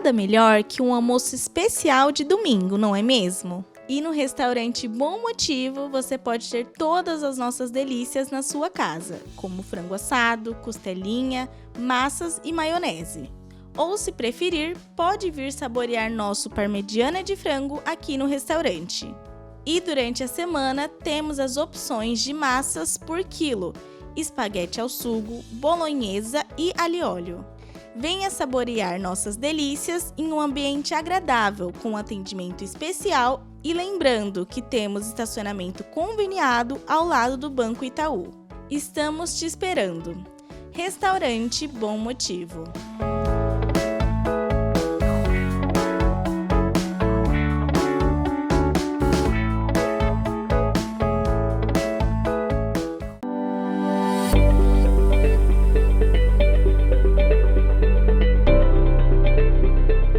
nada melhor que um almoço especial de domingo, não é mesmo? E no restaurante Bom Motivo, você pode ter todas as nossas delícias na sua casa, como frango assado, costelinha, massas e maionese. Ou, se preferir, pode vir saborear nosso parmegiana de frango aqui no restaurante. E durante a semana, temos as opções de massas por quilo, espaguete ao sugo, bolonhesa e alho e óleo. Venha saborear nossas delícias em um ambiente agradável, com atendimento especial e lembrando que temos estacionamento conveniado ao lado do Banco Itaú. Estamos te esperando. Restaurante Bom Motivo.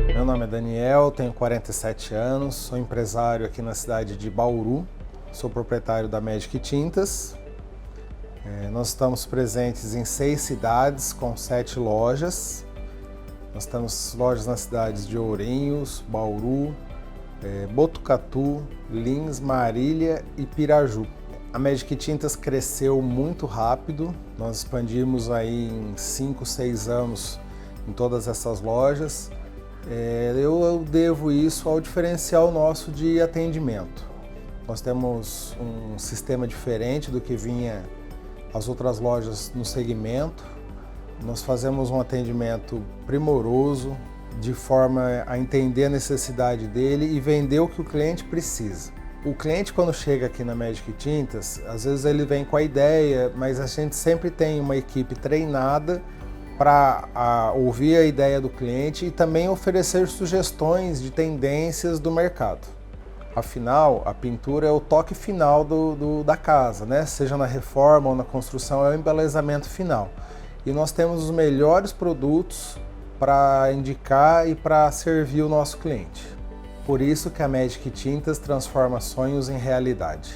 Meu nome é Daniel, tenho 47 anos, sou empresário aqui na cidade de Bauru, sou proprietário da Magic Tintas. Nós estamos presentes em 6 cidades com 7 lojas. Nós temos lojas nas cidades de Ourinhos, Bauru, Botucatu, Lins, Marília e Piraju. A Magic Tintas cresceu muito rápido, nós expandimos aí em 5, 6 anos em todas essas lojas. Eu devo isso ao diferencial nosso de atendimento. Nós temos um sistema diferente do que vinha as outras lojas no segmento. Nós fazemos um atendimento primoroso, de forma a entender a necessidade dele e vender o que o cliente precisa. O cliente, quando chega aqui na Magic Tintas, às vezes ele vem com a ideia, mas a gente sempre tem uma equipe treinada para ouvir a ideia do cliente e também oferecer sugestões de tendências do mercado. Afinal, a pintura é o toque final da casa, né? Seja na reforma ou na construção, é o embelezamento final. E nós temos os melhores produtos para indicar e para servir o nosso cliente. Por isso que a Magic Tintas transforma sonhos em realidade.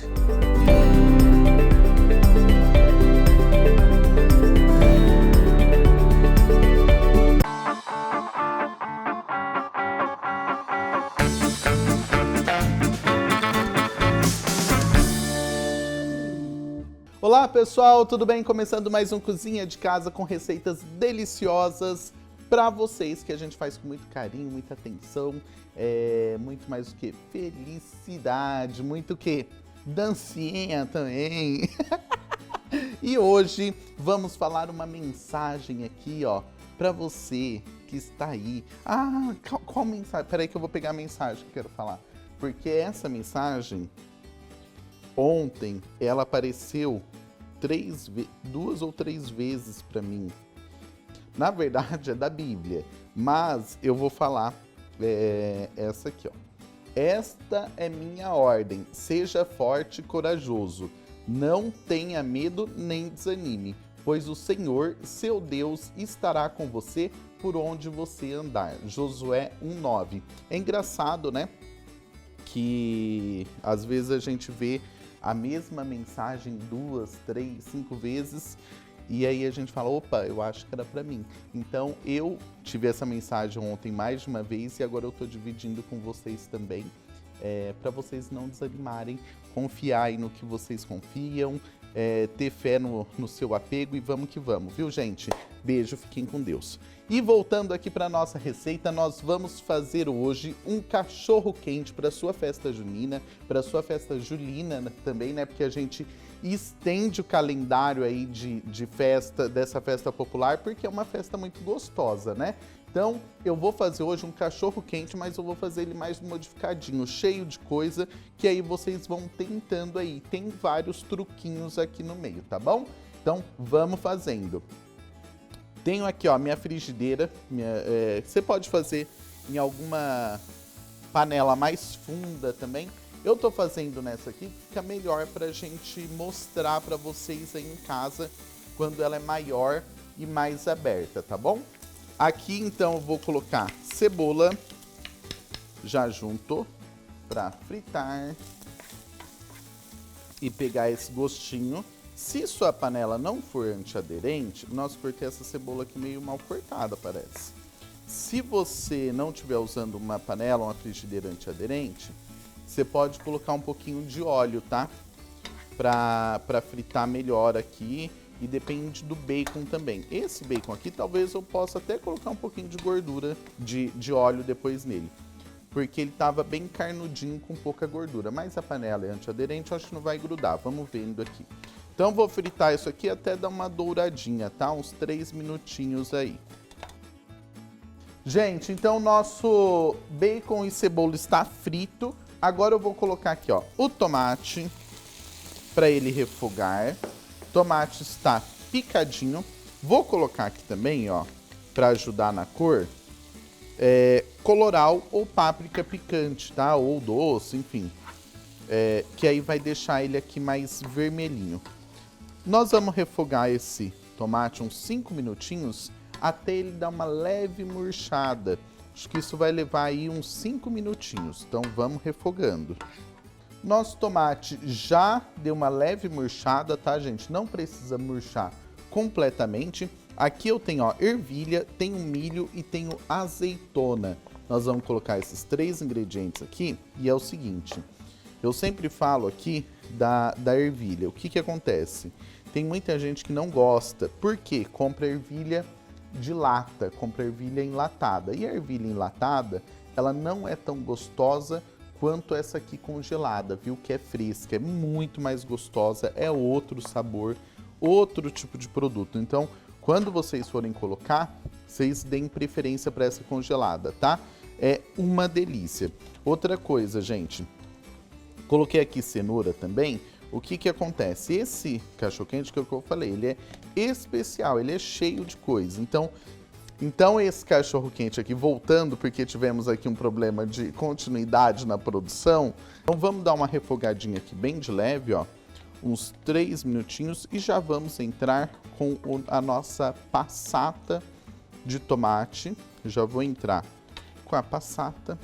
Olá pessoal, tudo bem? Começando mais um Cozinha de Casa com receitas deliciosas para vocês, que a gente faz com muito carinho, muita atenção, muito mais do que felicidade, muito o que dancinha também. E hoje vamos falar uma mensagem aqui, ó, para você que está aí. Ah, qual mensagem? Peraí que eu vou pegar a mensagem que eu quero falar. Porque essa mensagem, ontem, ela apareceu 2 ou 3 vezes para mim. Na verdade é da Bíblia, mas eu vou falar essa aqui, ó. Esta é minha ordem, seja forte e corajoso, não tenha medo nem desanime, pois o Senhor, seu Deus, estará com você por onde você andar. Josué 1:9. É engraçado, né? Que às vezes a gente vê a mesma mensagem 2, 3, 5 vezes e aí a gente fala, opa, eu acho que era para mim. Então eu tive essa mensagem ontem mais de uma vez e agora eu tô dividindo com vocês também, para vocês não desanimarem, confiar aí no que vocês confiam, ter fé no seu apego e vamos que vamos, viu gente? Beijo, fiquem com Deus. E voltando aqui para nossa receita, nós vamos fazer hoje um cachorro quente para sua festa junina, para sua festa julina também, né? Porque a gente estende o calendário aí de festa, dessa festa popular, porque é uma festa muito gostosa, né? Então, eu vou fazer hoje um cachorro quente, mas eu vou fazer ele mais modificadinho, cheio de coisa, que aí vocês vão tentando aí. Tem vários truquinhos aqui no meio, tá bom? Então, vamos fazendo. Tenho aqui, ó, minha frigideira. Você pode fazer em alguma panela mais funda também. Eu tô fazendo nessa aqui, fica melhor pra gente mostrar pra vocês aí em casa, quando ela é maior e mais aberta, tá bom? Aqui, então, eu vou colocar cebola já junto pra fritar e pegar esse gostinho. Se sua panela não for antiaderente, nossa, cortei essa cebola aqui meio mal cortada, parece. Se você não estiver usando uma panela, uma frigideira antiaderente, você pode colocar um pouquinho de óleo, tá? Pra fritar melhor aqui, e depende do bacon também. Esse bacon aqui, talvez eu possa até colocar um pouquinho de gordura de óleo depois nele, porque ele tava bem carnudinho com pouca gordura, mas a panela é antiaderente, eu acho que não vai grudar, vamos vendo aqui. Então vou fritar isso aqui até dar uma douradinha, tá? Uns 3 minutinhos aí. Gente, então o nosso bacon e cebola está frito. Agora eu vou colocar aqui, ó, o tomate para ele refogar. O tomate está picadinho. Vou colocar aqui também, ó, para ajudar na cor, coloral ou páprica picante, tá? Ou doce, enfim. Que aí vai deixar ele aqui mais vermelhinho. Nós vamos refogar esse tomate uns 5 minutinhos até ele dar uma leve murchada. Acho que isso vai levar aí uns 5 minutinhos, então vamos refogando. Nosso tomate já deu uma leve murchada, tá, gente? Não precisa murchar completamente. Aqui eu tenho, ó, ervilha, tenho milho e tenho azeitona. Nós vamos colocar esses 3 ingredientes aqui e é o seguinte. Eu sempre falo aqui da ervilha. O que acontece? Tem muita gente que não gosta, porque compra ervilha de lata, compra ervilha enlatada. E a ervilha enlatada, ela não é tão gostosa quanto essa aqui congelada, viu? Que é fresca, é muito mais gostosa, é outro sabor, outro tipo de produto. Então, quando vocês forem colocar, vocês deem preferência para essa congelada, tá? É uma delícia. Outra coisa, gente, coloquei aqui cenoura também. O que acontece? Esse cachorro-quente que eu falei, ele é especial, ele é cheio de coisa. Então esse cachorro-quente aqui, voltando, porque tivemos aqui um problema de continuidade na produção, então vamos dar uma refogadinha aqui bem de leve, ó, uns 3 minutinhos e já vamos entrar com a nossa passata de tomate. Já vou entrar com a passata,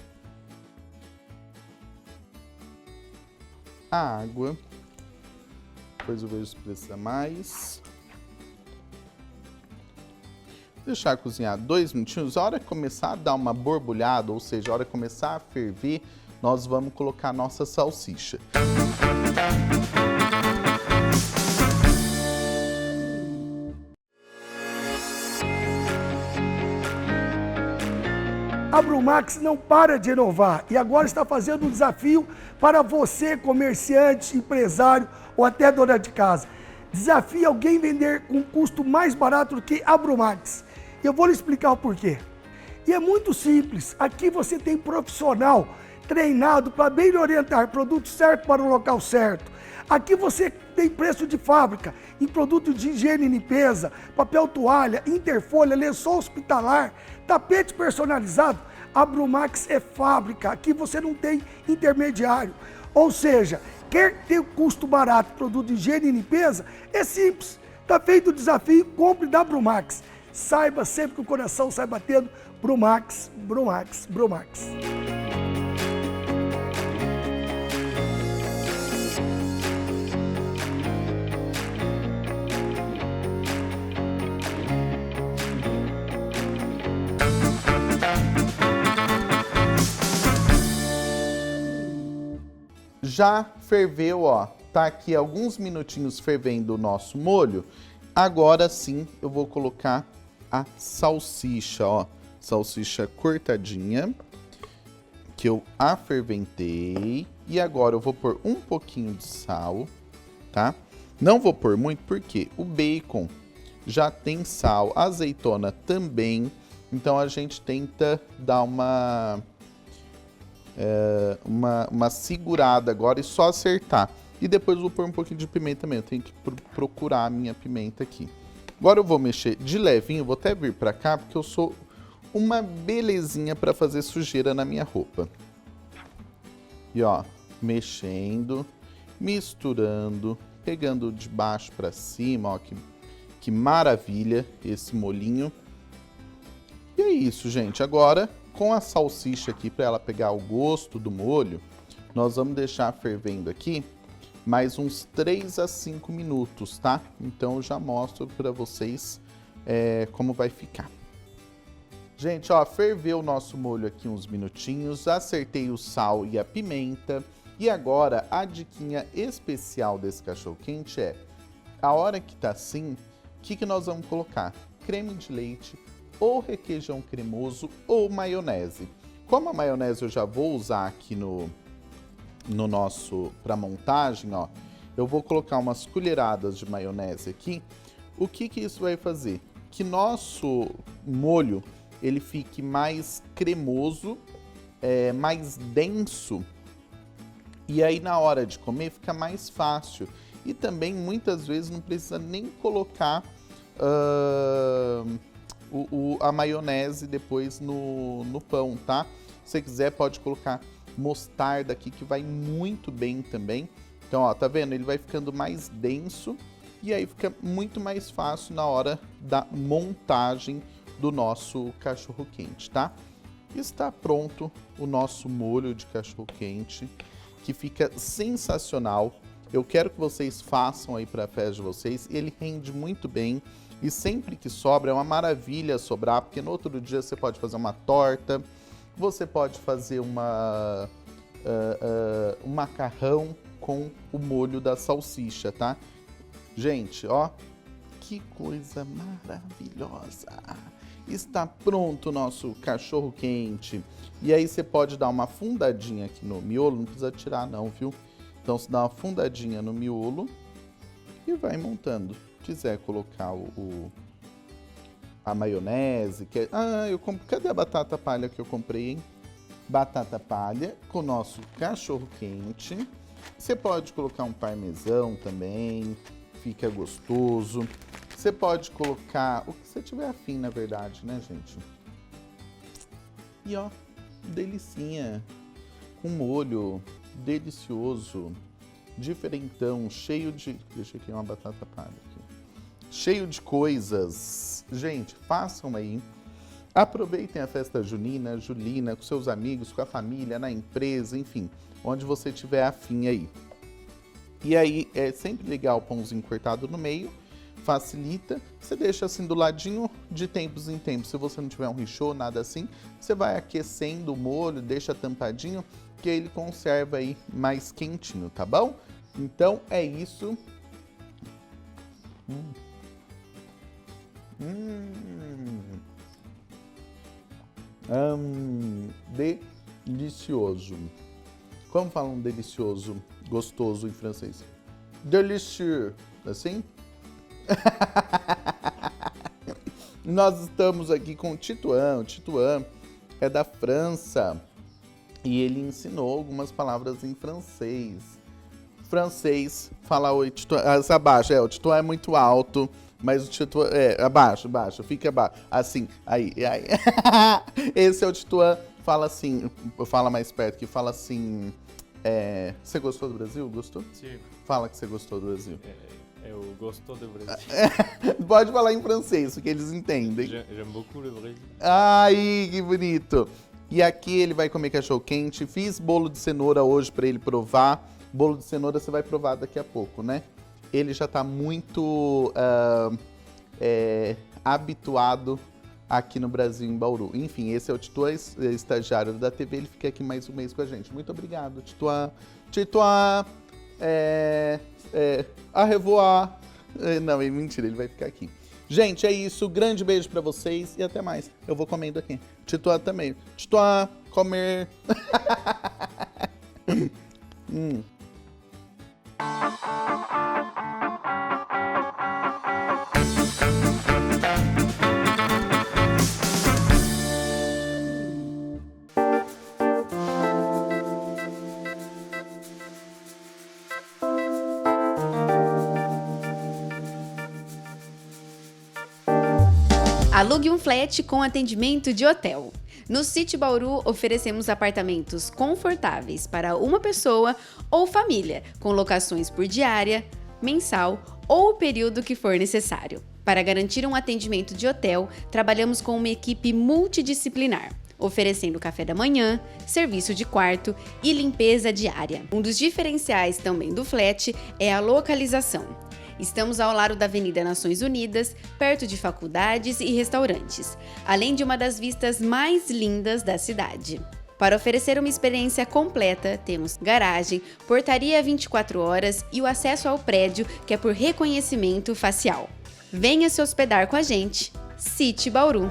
a água, depois eu vejo se precisa mais. Deixar cozinhar 2 minutinhos. A hora que começar a dar uma borbulhada, ou seja, a hora que começar a ferver, nós vamos colocar a nossa salsicha. A Brumax não para de inovar e agora está fazendo um desafio para você, comerciante, empresário ou até dona de casa. Desafie alguém vender com um custo mais barato do que a Brumax. E eu vou lhe explicar o porquê. E é muito simples. Aqui você tem profissional treinado para bem lhe orientar, produto certo para o local certo. Aqui você tem preço de fábrica em produtos de higiene e limpeza, papel toalha, interfolha, lençol hospitalar, tapete personalizado. A Brumax é fábrica, aqui você não tem intermediário. Ou seja, quer ter custo barato produto de higiene e limpeza? É simples, está feito o desafio, compre da Brumax. Saiba sempre que o coração sai batendo, Brumax, Brumax, Brumax. Já ferveu, ó, tá aqui alguns minutinhos fervendo o nosso molho. Agora sim eu vou colocar a salsicha, ó, salsicha cortadinha, que eu aferventei. E agora eu vou pôr um pouquinho de sal, tá? Não vou pôr muito porque o bacon já tem sal, a azeitona também. Então a gente tenta dar uma segurada agora e só acertar. E depois eu vou pôr um pouquinho de pimenta também. Eu tenho que procurar a minha pimenta aqui. Agora eu vou mexer de levinho. Vou até vir pra cá porque eu sou uma belezinha pra fazer sujeira na minha roupa. E ó, mexendo, misturando, pegando de baixo pra cima, ó, que maravilha esse molhinho. E é isso, gente. Agora, com a salsicha aqui, para ela pegar o gosto do molho, nós vamos deixar fervendo aqui mais uns 3 a 5 minutos, tá? Então, eu já mostro para vocês como vai ficar. Gente, ó, ferveu o nosso molho aqui uns minutinhos, acertei o sal e a pimenta. E agora, a diquinha especial desse cachorro-quente é, a hora que tá assim, o que nós vamos colocar? Creme de leite, ou requeijão cremoso, ou maionese. Como a maionese eu já vou usar aqui no nosso, pra montagem, ó, eu vou colocar umas colheradas de maionese aqui. O que isso vai fazer? Que nosso molho, ele fique mais cremoso, mais denso, e aí na hora de comer fica mais fácil. E também muitas vezes não precisa nem colocar a maionese depois no pão, tá? Se você quiser pode colocar mostarda aqui que vai muito bem também. Então, ó, tá vendo? Ele vai ficando mais denso e aí fica muito mais fácil na hora da montagem do nosso cachorro-quente, tá? Está pronto o nosso molho de cachorro-quente, que fica sensacional. Eu quero que vocês façam aí para a festa de vocês. Ele rende muito bem e sempre que sobra é uma maravilha sobrar, porque no outro dia você pode fazer uma torta, você pode fazer um macarrão com o molho da salsicha, tá? Gente, ó, que coisa maravilhosa! Está pronto o nosso cachorro quente. E aí você pode dar uma fundadinha aqui no miolo, não precisa tirar não, viu? Então você dá uma fundadinha no miolo e vai montando. Se quiser colocar a maionese, cadê a batata palha que eu comprei, hein? Batata palha com o nosso cachorro quente. Você pode colocar um parmesão também, fica gostoso. Você pode colocar o que você tiver afim, na verdade, né, gente? E ó, delicinha, com molho delicioso, diferentão, cheio de... Deixa aqui uma batata palha aqui. Cheio de coisas. Gente, façam aí. Aproveitem a festa junina, com seus amigos, com a família, na empresa, enfim, onde você tiver afim aí. E aí, é sempre legal o pãozinho cortado no meio, facilita. Você deixa assim do ladinho, de tempos em tempos. Se você não tiver um richô, nada assim, você vai aquecendo o molho, deixa tampadinho, que ele conserva aí mais quentinho, tá bom? Então, é isso. Delicioso. Como fala um delicioso, gostoso em francês? Delicieux, assim? Nós estamos aqui com o Tituan. O Tituan é da França e ele ensinou algumas palavras em francês. Francês, fala oi, Tituan. Abaixa, o Tituan é muito alto. Mas o Tituan, abaixo, fica abaixo, assim, aí. Esse é o Tituan, fala assim, fala mais perto, que fala assim, você gostou do Brasil? Gostou? Sim. Fala que você gostou do Brasil. Eu gosto do Brasil. Pode falar em francês, porque eles entendem. J'aime beaucoup le Brasil. Ai, que bonito. E aqui ele vai comer cachorro quente, fiz bolo de cenoura hoje pra ele provar. Bolo de cenoura você vai provar daqui a pouco, né? Ele já está muito habituado aqui no Brasil, em Bauru. Enfim, esse é o Tituan, estagiário da TV, ele fica aqui mais um mês com a gente. Muito obrigado, Tituan. Tituan, au revoir. Não, mentira, ele vai ficar aqui. Gente, é isso. Grande beijo pra vocês e até mais. Eu vou comendo aqui. Tituan também. Tituan, comer. Alugue um flat com atendimento de hotel. No Sítio Bauru, oferecemos apartamentos confortáveis para uma pessoa ou família, com locações por diária, mensal ou o período que for necessário. Para garantir um atendimento de hotel, trabalhamos com uma equipe multidisciplinar, oferecendo café da manhã, serviço de quarto e limpeza diária. Um dos diferenciais também do flat é a localização. Estamos ao lado da Avenida Nações Unidas, perto de faculdades e restaurantes, além de uma das vistas mais lindas da cidade. Para oferecer uma experiência completa, temos garagem, portaria 24 horas e o acesso ao prédio, que é por reconhecimento facial. Venha se hospedar com a gente. City Bauru.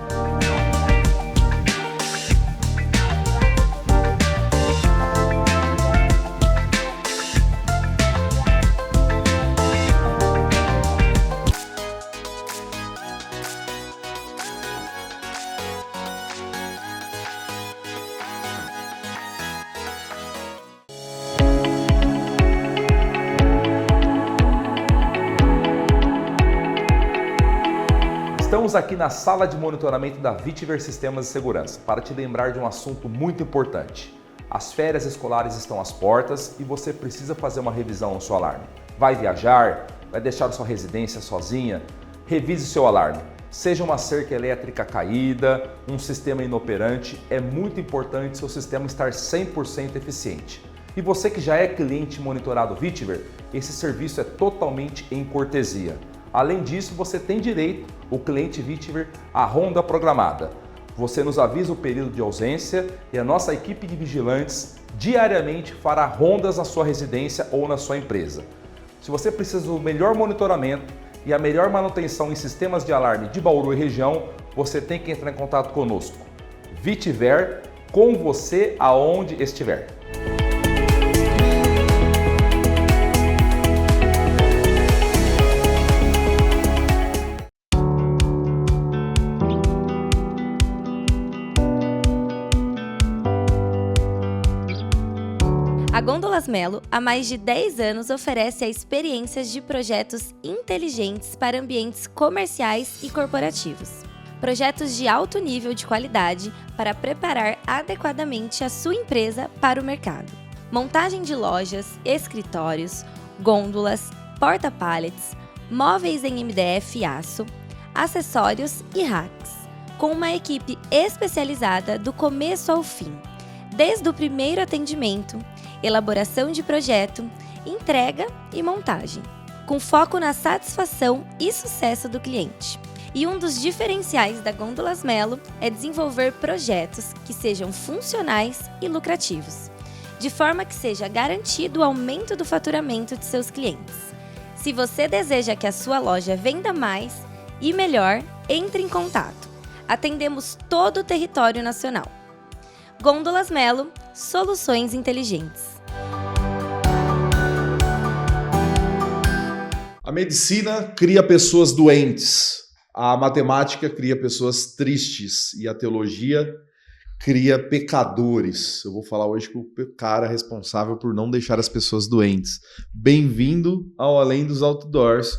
Estamos aqui na sala de monitoramento da Vitiver Sistemas de Segurança para te lembrar de um assunto muito importante. As férias escolares estão às portas e você precisa fazer uma revisão no seu alarme. Vai viajar? Vai deixar sua residência sozinha? Revise seu alarme. Seja uma cerca elétrica caída, um sistema inoperante, é muito importante seu sistema estar 100% eficiente. E você que já é cliente monitorado Vitiver, esse serviço é totalmente em cortesia. Além disso, você tem direito, o cliente Vitiver, à ronda programada. Você nos avisa o período de ausência e a nossa equipe de vigilantes diariamente fará rondas na sua residência ou na sua empresa. Se você precisa do melhor monitoramento e a melhor manutenção em sistemas de alarme de Bauru e região, você tem que entrar em contato conosco. Vitiver, com você aonde estiver. A Gôndolas Melo, há mais de 10 anos, oferece experiências de projetos inteligentes para ambientes comerciais e corporativos. Projetos de alto nível de qualidade para preparar adequadamente a sua empresa para o mercado. Montagem de lojas, escritórios, gôndolas, porta-pallets, móveis em MDF e aço, acessórios e racks, com uma equipe especializada do começo ao fim, desde o primeiro atendimento, elaboração de projeto, entrega e montagem, com foco na satisfação e sucesso do cliente. E um dos diferenciais da Gôndolas Melo é desenvolver projetos que sejam funcionais e lucrativos, de forma que seja garantido o aumento do faturamento de seus clientes. Se você deseja que a sua loja venda mais e melhor, entre em contato. Atendemos todo o território nacional. Gôndolas Melo, soluções inteligentes. A medicina cria pessoas doentes, a matemática cria pessoas tristes e a teologia cria pecadores. Eu vou falar hoje com o cara responsável por não deixar as pessoas doentes. Bem-vindo ao Além dos Outdoors,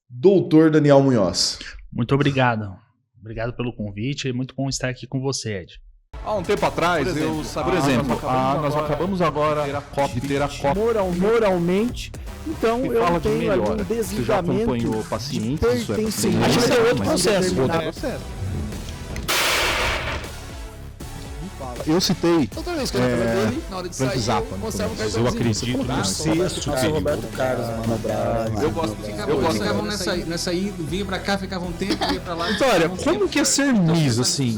Doutor Daniel Munhoz. Muito obrigado. Obrigado pelo convite. É muito bom estar aqui com você, Ed. Há um tempo atrás, por exemplo, nós acabamos agora de ter a COP. Moralmente, então eu tenho ali um desligamento. Você já acompanhou pacientes? Isso é outro processo. Eu citei toda vez que eu falei dele, na hora de sair, mas eu acredito no sexto Roberto Carlos, mano, eu gosto de ficavam nessa aí, vinha pra cá, ficava um tempo, ia pra lá. Vitória, como que é ser Miss, assim?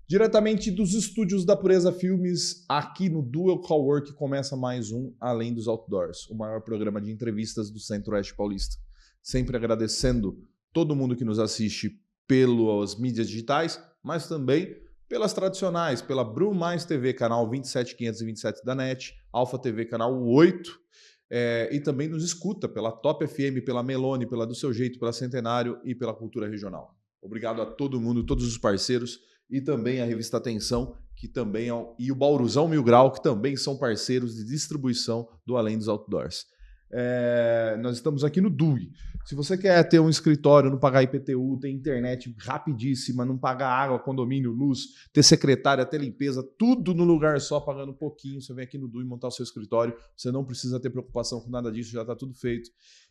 Diretamente dos estúdios da Pureza Filmes, aqui no Dual Cowork, começa mais um Além dos Outdoors, o maior programa de entrevistas do Centro-Oeste Paulista. Sempre agradecendo todo mundo que nos assiste pelas mídias digitais, mas também pelas tradicionais, pela Bru Mais TV, canal 27527 da NET, Alfa TV, canal 8, e também nos escuta pela Top FM, pela Melone, pela Do Seu Jeito, pela Centenário e pela Cultura Regional. Obrigado a todo mundo, todos os parceiros, e também a revista Atenção, que também e o Bauruzão Mil Grau, que também são parceiros de distribuição do Além dos Outdoors. Nós estamos aqui no DUI. Se você quer ter um escritório, não pagar IPTU, ter internet rapidíssima, não pagar água, condomínio, luz, ter secretária, ter limpeza, tudo no lugar só, pagando pouquinho, você vem aqui no DUI montar o seu escritório, você não precisa ter preocupação com nada disso, já está tudo feito.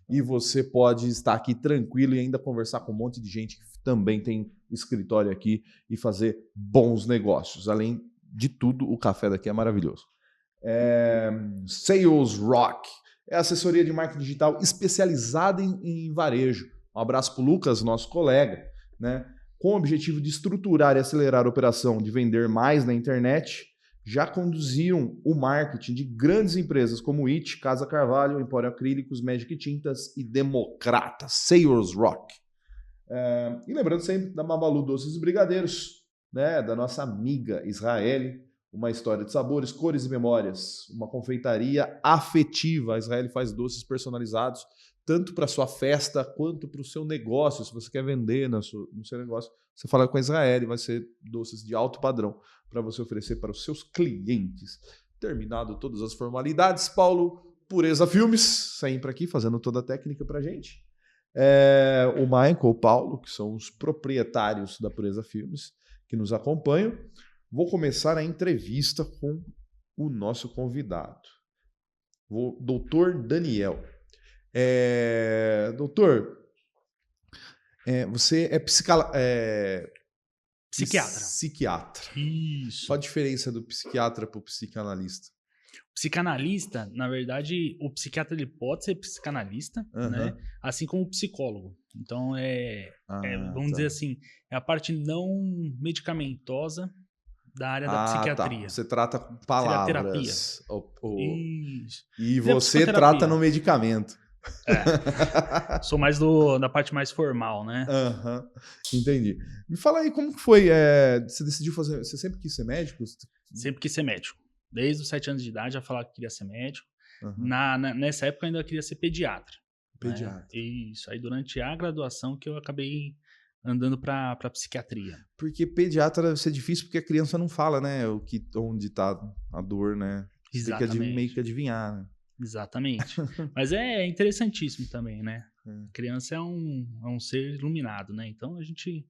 E você pode estar aqui tranquilo e ainda conversar com um monte de gente que também tem escritório aqui e fazer bons negócios. Além de tudo, o café daqui é maravilhoso. Sales Rock é assessoria de marketing digital especializada em varejo. Um abraço para o Lucas, nosso colega, né? Com o objetivo de estruturar e acelerar a operação de vender mais na internet, já conduziram o marketing de grandes empresas como IT, Casa Carvalho, Empório Acrílicos, Magic Tintas e Democrata, Sales Rock. E lembrando sempre da Mavalu Doces e Brigadeiros, né, da nossa amiga Israele, uma história de sabores, cores e memórias, uma confeitaria afetiva. A Israele faz doces personalizados, tanto para sua festa quanto para o seu negócio. Se você quer vender no seu negócio, você fala com a Israele, vai ser doces de alto padrão para você oferecer para os seus clientes. Terminado todas as formalidades, Paulo, Pureza Filmes, sempre aqui fazendo toda a técnica para a gente. O Michael, o Paulo, que são os proprietários da Pureza Filmes, que nos acompanham. Vou começar a entrevista com o nosso convidado, o Dr. Daniel. Doutor, você é psiquiatra. Isso. Qual a diferença do psiquiatra para o psicanalista? Psicanalista, na verdade, o psiquiatra ele pode ser psicanalista, né? Assim como o psicólogo. Então, vamos dizer assim, é a parte não medicamentosa da área da psiquiatria. Tá. Você trata com palavras. Terapia. Isso. E você trata no medicamento. Sou mais da parte mais formal, né? Entendi. Me fala aí, como que foi? Você decidiu fazer... Você sempre quis ser médico? Sempre quis ser médico. Desde os 7 anos de idade já falava que queria ser médico. Nessa época eu ainda queria ser pediatra. Pediatra. Né? Isso. Aí durante a graduação que eu acabei andando para psiquiatria. Porque pediatra deve ser difícil porque a criança não fala, né? Onde tá a dor, né? Você tem que meio que adivinhar, né? Exatamente. Mas é interessantíssimo também, né? A criança é um ser iluminado, né? Então a gente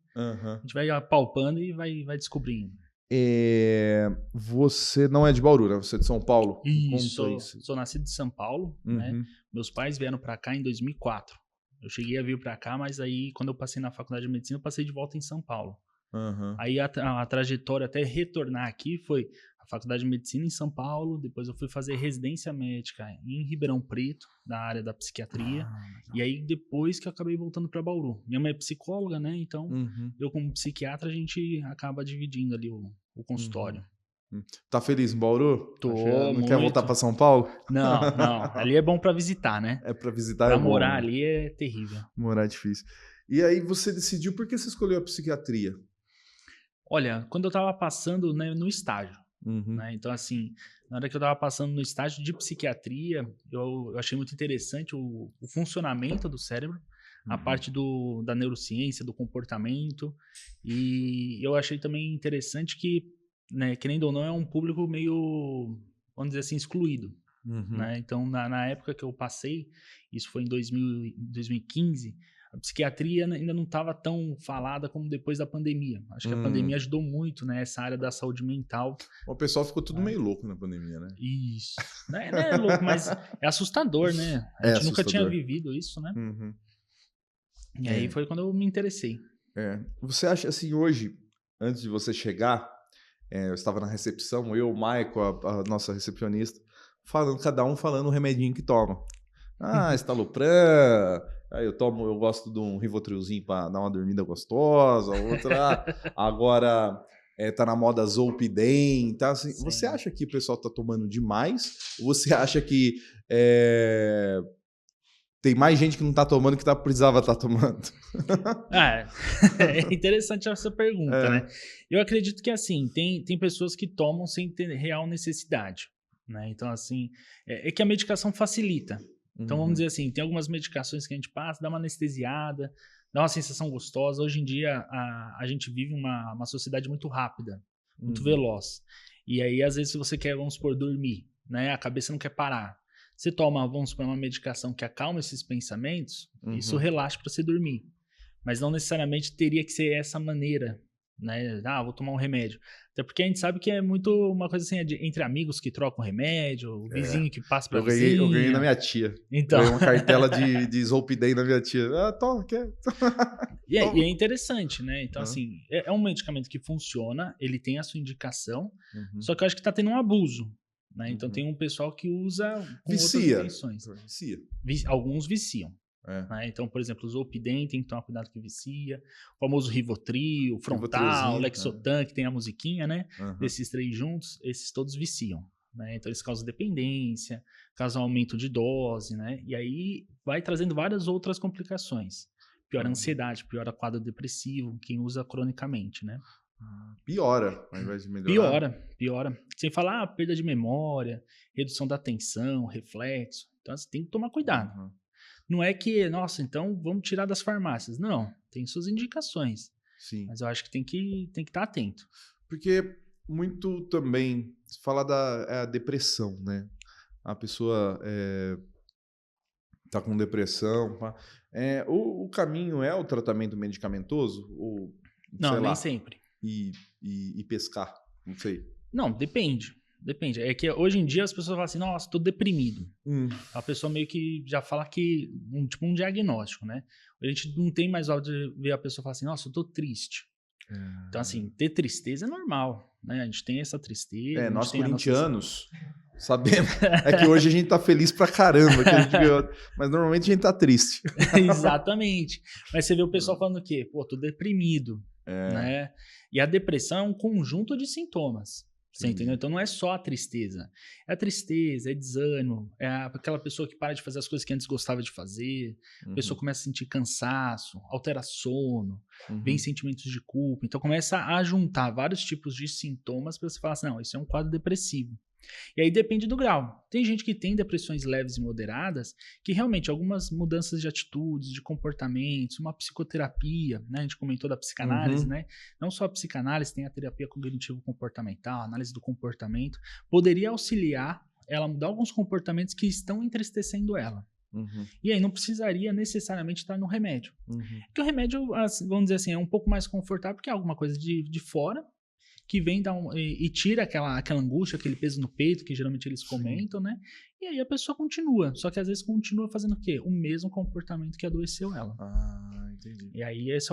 vai apalpando e vai descobrindo. Você não é de Bauru, né? Você é de São Paulo? Isso. Sou nascido de São Paulo, né? Meus pais vieram para cá em 2004. Eu cheguei a vir para cá, mas aí quando eu passei na faculdade de medicina, eu passei de volta em São Paulo. Aí a trajetória até retornar aqui foi a faculdade de medicina em São Paulo, depois eu fui fazer residência médica em Ribeirão Preto, na área da psiquiatria, e aí depois que eu acabei voltando para Bauru. Minha mãe é psicóloga, né? Então eu como psiquiatra a gente acaba dividindo ali o consultório. Tá feliz em Bauru? Tô, não quer voltar para São Paulo? Não. Ali é bom para visitar, né? Para visitar pra morar ali é terrível. Morar é difícil. E aí você decidiu, por que você escolheu a psiquiatria? Olha, quando eu tava passando, né, no estágio, né? Então assim, na hora que eu tava passando no estágio de psiquiatria, eu achei muito interessante o funcionamento do cérebro, a parte da neurociência, do comportamento, e eu achei também interessante que, né, querendo ou não, é um público meio, vamos dizer assim, excluído. Né? Então, na época que eu passei, isso foi em 2015, a psiquiatria ainda não estava tão falada como depois da pandemia. Acho que a pandemia ajudou muito, né, essa área da saúde mental. O pessoal ficou tudo meio louco na pandemia, né? Isso. Não é louco, mas é assustador, né? A gente nunca tinha vivido isso, né? E aí foi quando eu me interessei. Você acha, assim, hoje, antes de você chegar, eu estava na recepção, eu, o Michael, a nossa recepcionista, cada um falando o remedinho que toma. Estalopram, aí eu gosto de um Rivotrilzinho para dar uma dormida gostosa, outra, agora tá na moda Zolpidem, tá? Assim, você acha que o pessoal tá tomando demais? Ou você acha que tem mais gente que não tá tomando que precisava estar tomando? É interessante essa pergunta, né? Eu acredito que, assim, tem pessoas que tomam sem ter real necessidade, né? Então, assim, é que a medicação facilita. Então, vamos dizer assim, tem algumas medicações que a gente passa, dá uma anestesiada, dá uma sensação gostosa. Hoje em dia, a gente vive uma sociedade muito rápida, muito veloz. E aí, às vezes, se você quer, vamos supor, dormir, né? A cabeça não quer parar. Você toma, vamos supor, uma medicação que acalma esses pensamentos, isso relaxa para você dormir. Mas não necessariamente teria que ser essa maneira, né? Vou tomar um remédio. Até porque a gente sabe que é muito uma coisa assim, entre amigos que trocam remédio, o vizinho que passa pra você. Eu ganhei na minha tia. Então. Ganhei uma cartela de Zolpidem na minha tia. Toma, quer? E é interessante, né? Então, assim, é um medicamento que funciona, ele tem a sua indicação, só que eu acho que tá tendo um abuso, né? Então tem um pessoal que usa com Vicia. outras intenções. Vicia. Alguns viciam. Né? Então, por exemplo, os Zolpidem tem que tomar cuidado que vicia. O famoso Rivotril, Frontal, Lexotan, que tem a musiquinha, né? Desses 3 juntos, esses todos viciam. Né? Então eles causam dependência, causam aumento de dose, né? E aí vai trazendo várias outras complicações. Piora a ansiedade, piora quadro depressivo, quem usa cronicamente, né? Piora, ao invés de melhorar. Piora. Sem falar perda de memória, redução da atenção, reflexo. Então assim, tem que tomar cuidado. Não é que, nossa, então vamos tirar das farmácias. Não, tem suas indicações. Sim. Mas eu acho que tem que estar atento. Porque muito também, se fala da depressão, né? A pessoa tá com depressão. O caminho é o tratamento medicamentoso? Ou, não, nem sempre. E pescar, não sei. Não, depende. É que hoje em dia as pessoas falam assim, nossa, tô deprimido. A pessoa meio que já fala que, tipo um diagnóstico, né? A gente não tem mais hora de ver a pessoa falar assim, nossa, eu tô triste. Então, assim, ter tristeza é normal, né? A gente tem essa tristeza. Nós corintianos sabemos. É que hoje a gente tá feliz pra caramba, que a gente ganhou, mas normalmente a gente tá triste. Exatamente. Mas você vê o pessoal falando o quê? Pô, tô deprimido, né? E a depressão é um conjunto de sintomas. Você entendeu? Então não é só a tristeza. É a tristeza, é desânimo, é aquela pessoa que para de fazer as coisas que antes gostava de fazer, a pessoa começa a sentir cansaço, altera sono, vem sentimentos de culpa. Então começa a juntar vários tipos de sintomas para você falar assim, não, isso é um quadro depressivo. E aí depende do grau. Tem gente que tem depressões leves e moderadas, que realmente algumas mudanças de atitudes, de comportamentos, uma psicoterapia, né? A gente comentou da psicanálise, né? Não só a psicanálise, tem a terapia cognitivo-comportamental, a análise do comportamento, poderia auxiliar ela a mudar alguns comportamentos que estão entristecendo ela. E aí não precisaria necessariamente estar no remédio. Porque o remédio, vamos dizer assim, é um pouco mais confortável, porque é alguma coisa de fora, que vem e tira aquela angústia, aquele peso no peito, que geralmente eles comentam, né? E aí a pessoa continua, só que às vezes continua fazendo o quê? O mesmo comportamento que adoeceu ela. Entendi. E aí esse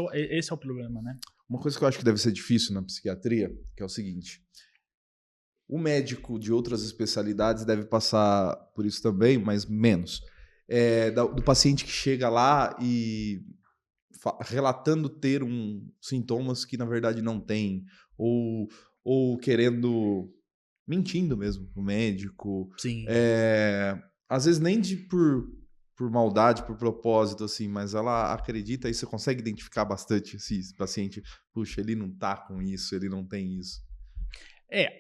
é o problema, né? Uma coisa que eu acho que deve ser difícil na psiquiatria, que é o seguinte, o médico de outras especialidades deve passar por isso também, mas menos. Do paciente que chega lá e relatando ter sintomas que na verdade não tem, ou mentindo mesmo pro médico. Sim. Às vezes nem por maldade, por propósito, assim, mas ela acredita e você consegue identificar bastante esse paciente. Puxa, ele não tá com isso, ele não tem isso.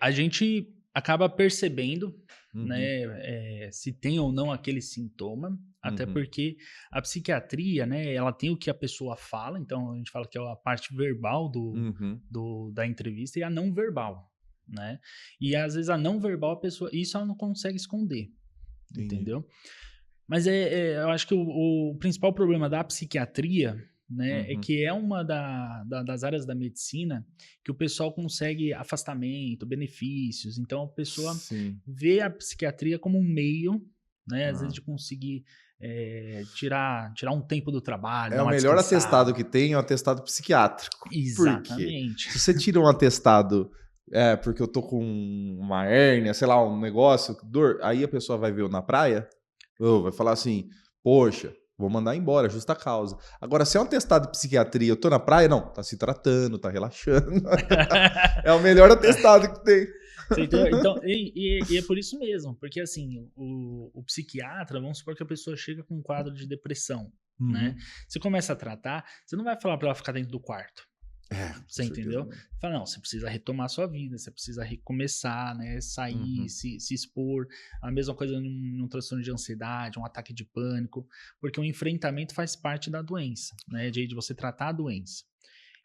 A gente acaba percebendo, né, se tem ou não aquele sintoma, até porque a psiquiatria, né, ela tem o que a pessoa fala, então a gente fala que é a parte verbal da entrevista e a não verbal, né? E às vezes a não verbal, a pessoa, isso ela não consegue esconder, entendeu? Mas eu acho que o principal problema da psiquiatria, né, é que é uma das áreas da medicina que o pessoal consegue afastamento, benefícios. Então a pessoa vê a psiquiatria como um meio, né, às vezes de conseguir tirar um tempo do trabalho. O melhor atestado que tem é o atestado psiquiátrico. Exatamente. Se você tira um atestado porque eu tô com uma hérnia, sei lá, um negócio, dor, aí a pessoa vai ver eu na praia, vai falar assim, poxa, vou mandar embora, justa causa. Agora, se é um atestado de psiquiatria, eu tô na praia, não, tá se tratando, tá relaxando. É o melhor atestado que tem. Então, e é por isso mesmo, porque assim, o psiquiatra, vamos supor que a pessoa chega com um quadro de depressão, né? Você começa a tratar, você não vai falar pra ela ficar dentro do quarto. Você entendeu? Fala, não, você precisa retomar a sua vida, você precisa recomeçar, né? Sair, se expor. A mesma coisa num transtorno de ansiedade, um ataque de pânico, porque o enfrentamento faz parte da doença, né? De você tratar a doença.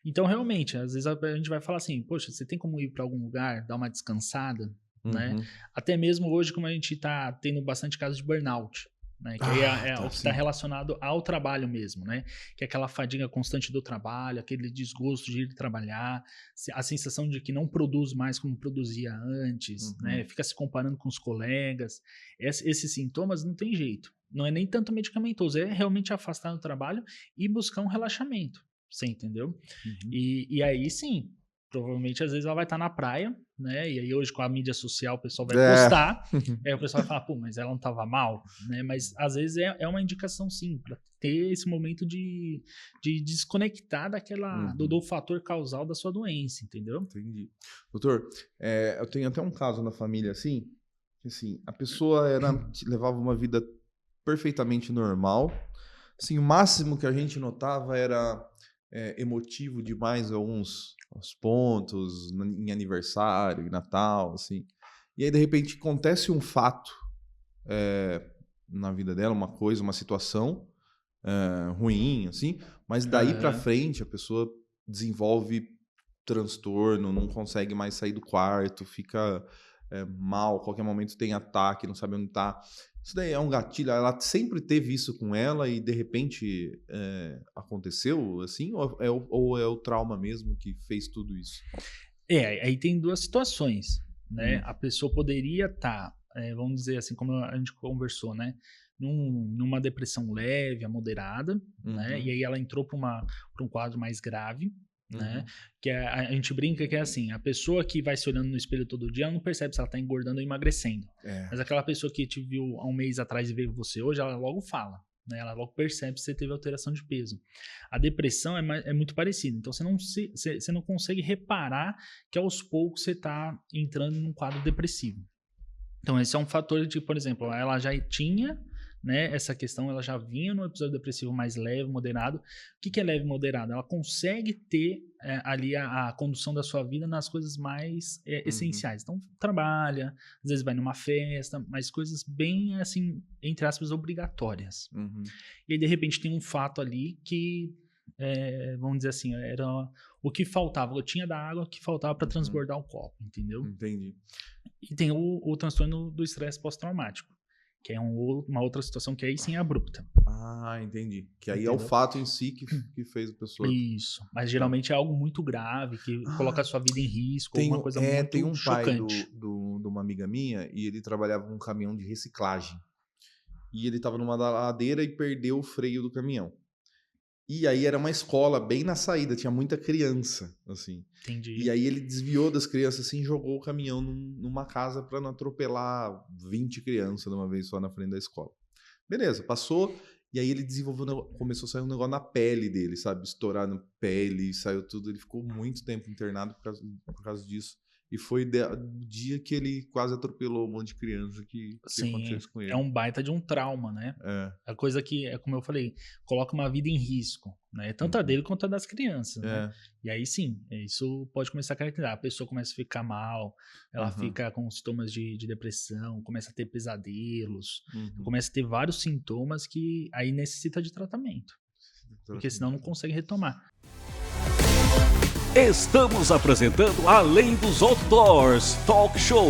Então, realmente, às vezes a gente vai falar assim, poxa, você tem como ir para algum lugar, dar uma descansada, né? Até mesmo hoje, como a gente tá tendo bastante casos de burnout, né? Que aí o que está relacionado ao trabalho mesmo, né? Que é aquela fadiga constante do trabalho, aquele desgosto de ir trabalhar, a sensação de que não produz mais como produzia antes, né? Fica se comparando com os colegas. Esses sintomas não tem jeito. Não é nem tanto medicamentoso, é realmente afastar do trabalho e buscar um relaxamento. Você entendeu? E aí sim, Provavelmente, às vezes, ela vai estar na praia, né? E aí hoje, com a mídia social, o pessoal vai É. postar. Aí o pessoal vai falar, pô, mas ela não estava mal, né? Mas, às vezes, é uma indicação, sim, para ter esse momento de desconectar do fator causal da sua doença, entendeu? Entendi. Doutor, eu tenho até um caso na família assim, que assim, a pessoa levava uma vida perfeitamente normal. Assim, o máximo que a gente notava era emotivo demais alguns pontos, em aniversário, em Natal, assim. E aí, de repente, acontece um fato na vida dela, uma situação ruim, assim, mas daí pra frente a pessoa desenvolve transtorno, não consegue mais sair do quarto, fica mal, qualquer momento tem ataque, não sabe onde tá. Isso daí é um gatilho, ela sempre teve isso com ela e de repente aconteceu assim, ou é o trauma mesmo que fez tudo isso? Aí tem duas situações, né? A pessoa poderia estar, vamos dizer assim, como a gente conversou, né? Numa depressão leve a moderada, né? E aí ela entrou para um quadro mais grave, né? Que a gente brinca que é assim, a pessoa que vai se olhando no espelho todo dia, ela não percebe se ela está engordando ou emagrecendo. Mas aquela pessoa que te viu há um mês atrás e veio você hoje, ela logo fala, né? Ela logo percebe se você teve alteração de peso. A depressão é muito parecida, então você não consegue reparar que aos poucos você está entrando num quadro depressivo. Então esse é um fator de, por exemplo, ela já tinha, né, essa questão, ela já vinha no episódio depressivo mais leve, moderado. O que é leve e moderado? Ela consegue ter ali a condução da sua vida nas coisas mais essenciais. Então, trabalha, às vezes vai numa festa, mas coisas bem, assim, entre aspas, obrigatórias. E aí, de repente, tem um fato ali que, vamos dizer assim, era o que faltava. Eu tinha da água que faltava para transbordar o copo, entendeu? Entendi. E tem o transtorno do estresse pós-traumático, que é uma outra situação que aí sim é abrupta. Ah, entendi. Que aí é o fato em si que fez a pessoa... Isso. Mas geralmente é algo muito grave, que coloca a sua vida em risco, alguma coisa muito tem um chocante. pai de uma amiga minha e ele trabalhava num caminhão de reciclagem. E ele estava numa ladeira e perdeu o freio do caminhão. E aí era uma escola bem na saída, tinha muita criança, assim. Entendi. E aí ele desviou das crianças, assim, e jogou o caminhão numa casa para não atropelar 20 crianças de uma vez só na frente da escola. Beleza, passou, e aí ele começou a sair um negócio na pele dele, sabe? Estourar na pele, saiu tudo. Ele ficou muito tempo internado por causa disso. E foi o dia que ele quase atropelou um monte de criança que aconteceu isso com ele. É um baita de um trauma, né? A coisa que, como eu falei, coloca uma vida em risco, né? Tanto a dele quanto a das crianças, né? E aí sim, isso pode começar a caracterizar. A pessoa começa a ficar mal, ela fica com sintomas de depressão, começa a ter pesadelos, começa a ter vários sintomas que aí necessita de tratamento. Porque senão não consegue retomar. Estamos apresentando Além dos Outdoors Talk Show.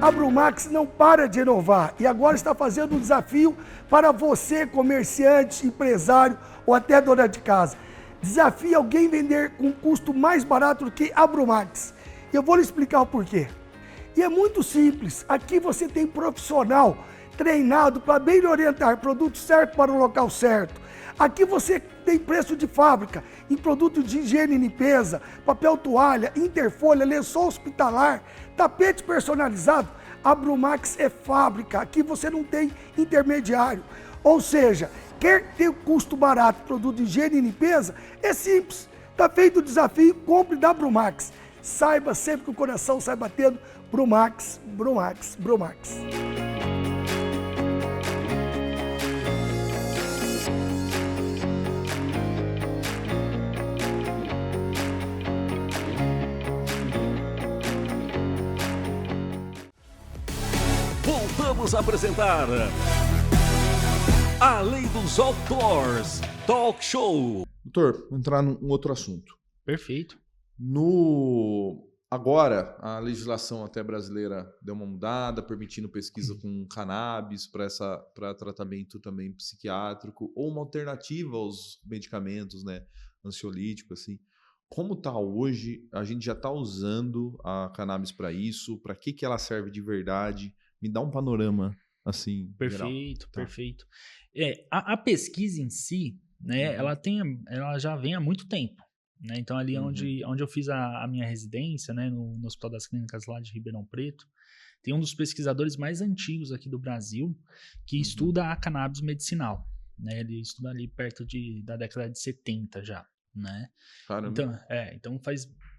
A Brumax não para de inovar e agora está fazendo um desafio para você, comerciante, empresário ou até dona de casa. Desafie alguém vender com custo mais barato do que a Brumax. E eu vou lhe explicar o porquê. E é muito simples, aqui você tem profissional treinado para bem lhe orientar, produto certo para o local certo. Aqui você tem preço de fábrica em produto de higiene e limpeza, papel toalha, interfolha, lençol hospitalar, tapete personalizado. A Brumax é fábrica, aqui você não tem intermediário. Ou seja, quer ter custo barato produto de higiene e limpeza? É simples, está feito o desafio, compre da Brumax. Saiba sempre que o coração sai batendo. Brumax, Brumax, Brumax. Voltamos a apresentar Além dos Outdoors Talk Show. Doutor, vou entrar num outro assunto. Perfeito. Agora, a legislação até brasileira deu uma mudada, permitindo pesquisa com cannabis para tratamento também psiquiátrico, ou uma alternativa aos medicamentos, né, ansiolítico, assim. Como está hoje? A gente já está usando a cannabis para isso? Para que ela serve de verdade? Me dá um panorama assim, Perfeito, geral. perfeito. A pesquisa em si, né, ela já vem há muito tempo. Né? Então, ali onde eu fiz a minha residência, né, no Hospital das Clínicas lá de Ribeirão Preto, tem um dos pesquisadores mais antigos aqui do Brasil que estuda a cannabis medicinal. Né? Ele estuda ali perto da década de 70 já. Né? Caramba. Então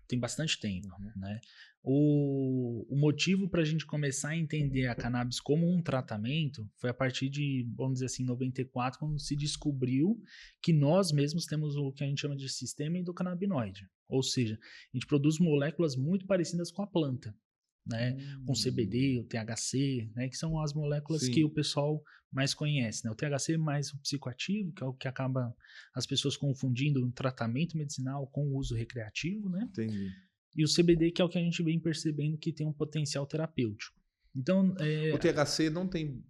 tem bastante tempo. Né? O motivo para a gente começar a entender a cannabis como um tratamento foi a partir de, vamos dizer assim, 94, quando se descobriu que nós mesmos temos o que a gente chama de sistema endocannabinoide. Ou seja, a gente produz moléculas muito parecidas com a planta. Né? Com CBD, o THC, né? Que são as moléculas que o pessoal mais conhece. Né? O THC é mais o psicoativo, que é o que acaba as pessoas confundindo o tratamento medicinal com o uso recreativo. Né? Entendi. E o CBD, que é o que a gente vem percebendo que tem um potencial terapêutico. Então, o THC não tem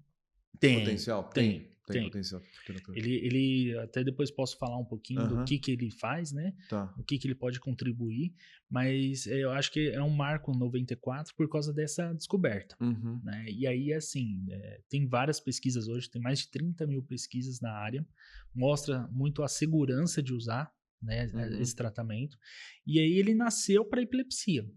potencial? Tem potencial terapêutico. Ele até depois posso falar um pouquinho do que ele faz, né? O que ele pode contribuir, mas eu acho que é um marco 94 por causa dessa descoberta. Né? E aí, assim, tem várias pesquisas hoje, tem mais de 30 mil pesquisas na área, mostra muito a segurança de usar, né, esse tratamento. E aí ele nasceu para epilepsia,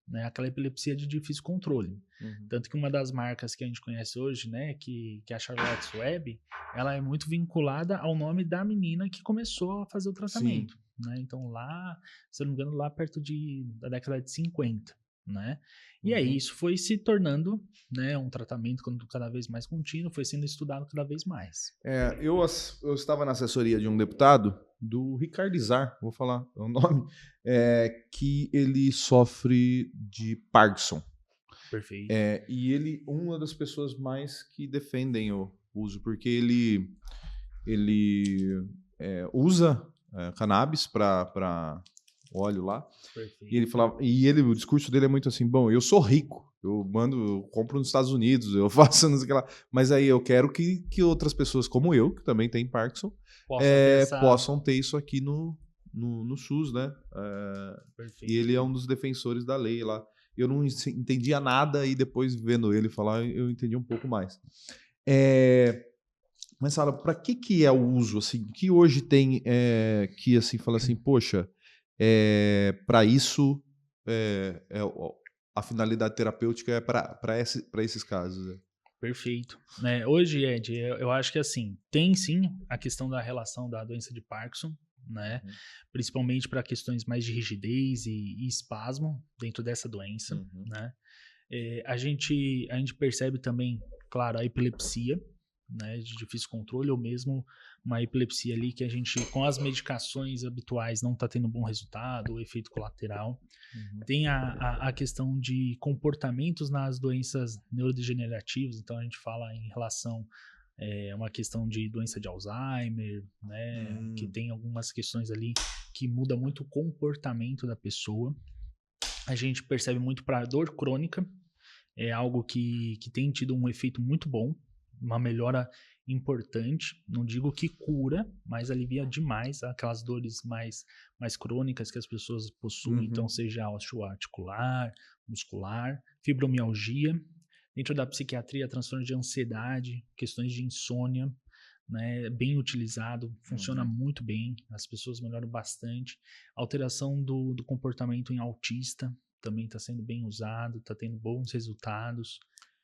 né, aquela epilepsia de difícil controle. Tanto que uma das marcas que a gente conhece hoje, né, que é a Charlotte's Web, ela é muito vinculada ao nome da menina que começou a fazer o tratamento. Né? Então lá, se eu não me engano, lá perto da década de 50. Né? E aí isso foi se tornando, né, um tratamento cada vez mais contínuo, foi sendo estudado cada vez mais. Eu estava na assessoria de um deputado, do Ricardo Izar, vou falar o nome, que ele sofre de Parkinson. Perfeito. E ele, uma das pessoas mais que defendem o uso, porque ele usa cannabis para óleo lá. Perfeito. E ele falava, o discurso dele é muito assim, bom, eu sou rico, eu compro nos Estados Unidos, eu faço não sei o que lá, mas aí eu quero que outras pessoas como eu, que também tem Parkinson, possam ter isso aqui no SUS, né? E ele é um dos defensores da lei lá. Eu não entendia nada e depois vendo ele falar, eu entendi um pouco mais. Mas fala, para que é o uso, assim, que hoje tem que assim fala assim, poxa, para isso a finalidade terapêutica é para esses casos. Perfeito. Hoje, Ed, eu acho que assim, tem sim a questão da relação da doença de Parkinson, né? Principalmente para questões mais de rigidez e espasmo dentro dessa doença. Né? A gente percebe também, claro, a epilepsia, né, de difícil controle, ou mesmo uma epilepsia ali que a gente, com as medicações habituais, não está tendo bom resultado, o efeito colateral. Tem a questão de comportamentos nas doenças neurodegenerativas, então a gente fala em relação uma questão de doença de Alzheimer, né, que tem algumas questões ali que muda muito o comportamento da pessoa. A gente percebe muito para a dor crônica, é algo que tem tido um efeito muito bom, uma melhora importante, não digo que cura, mas alivia demais aquelas dores mais crônicas que as pessoas possuem, então seja osteoarticular, muscular, fibromialgia. Dentro da psiquiatria, transtorno de ansiedade, questões de insônia, né, bem utilizado, funciona muito bem, as pessoas melhoram bastante. Alteração do comportamento em autista também está sendo bem usado, está tendo bons resultados.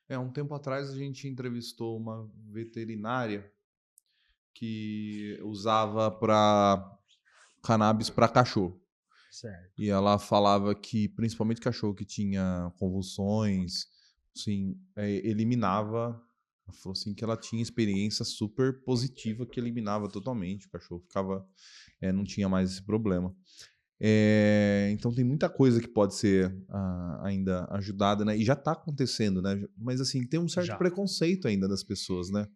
Um tempo atrás a gente entrevistou uma veterinária que usava cannabis para cachorro. Certo. E ela falava que, principalmente cachorro que tinha convulsões, assim, eliminava. Ela falou assim que ela tinha experiência super positiva que eliminava totalmente. O cachorro ficava, não tinha mais esse problema. Então tem muita coisa que pode ser ainda ajudada, né? E já está acontecendo, né? Mas assim, tem um certo preconceito ainda das pessoas, né?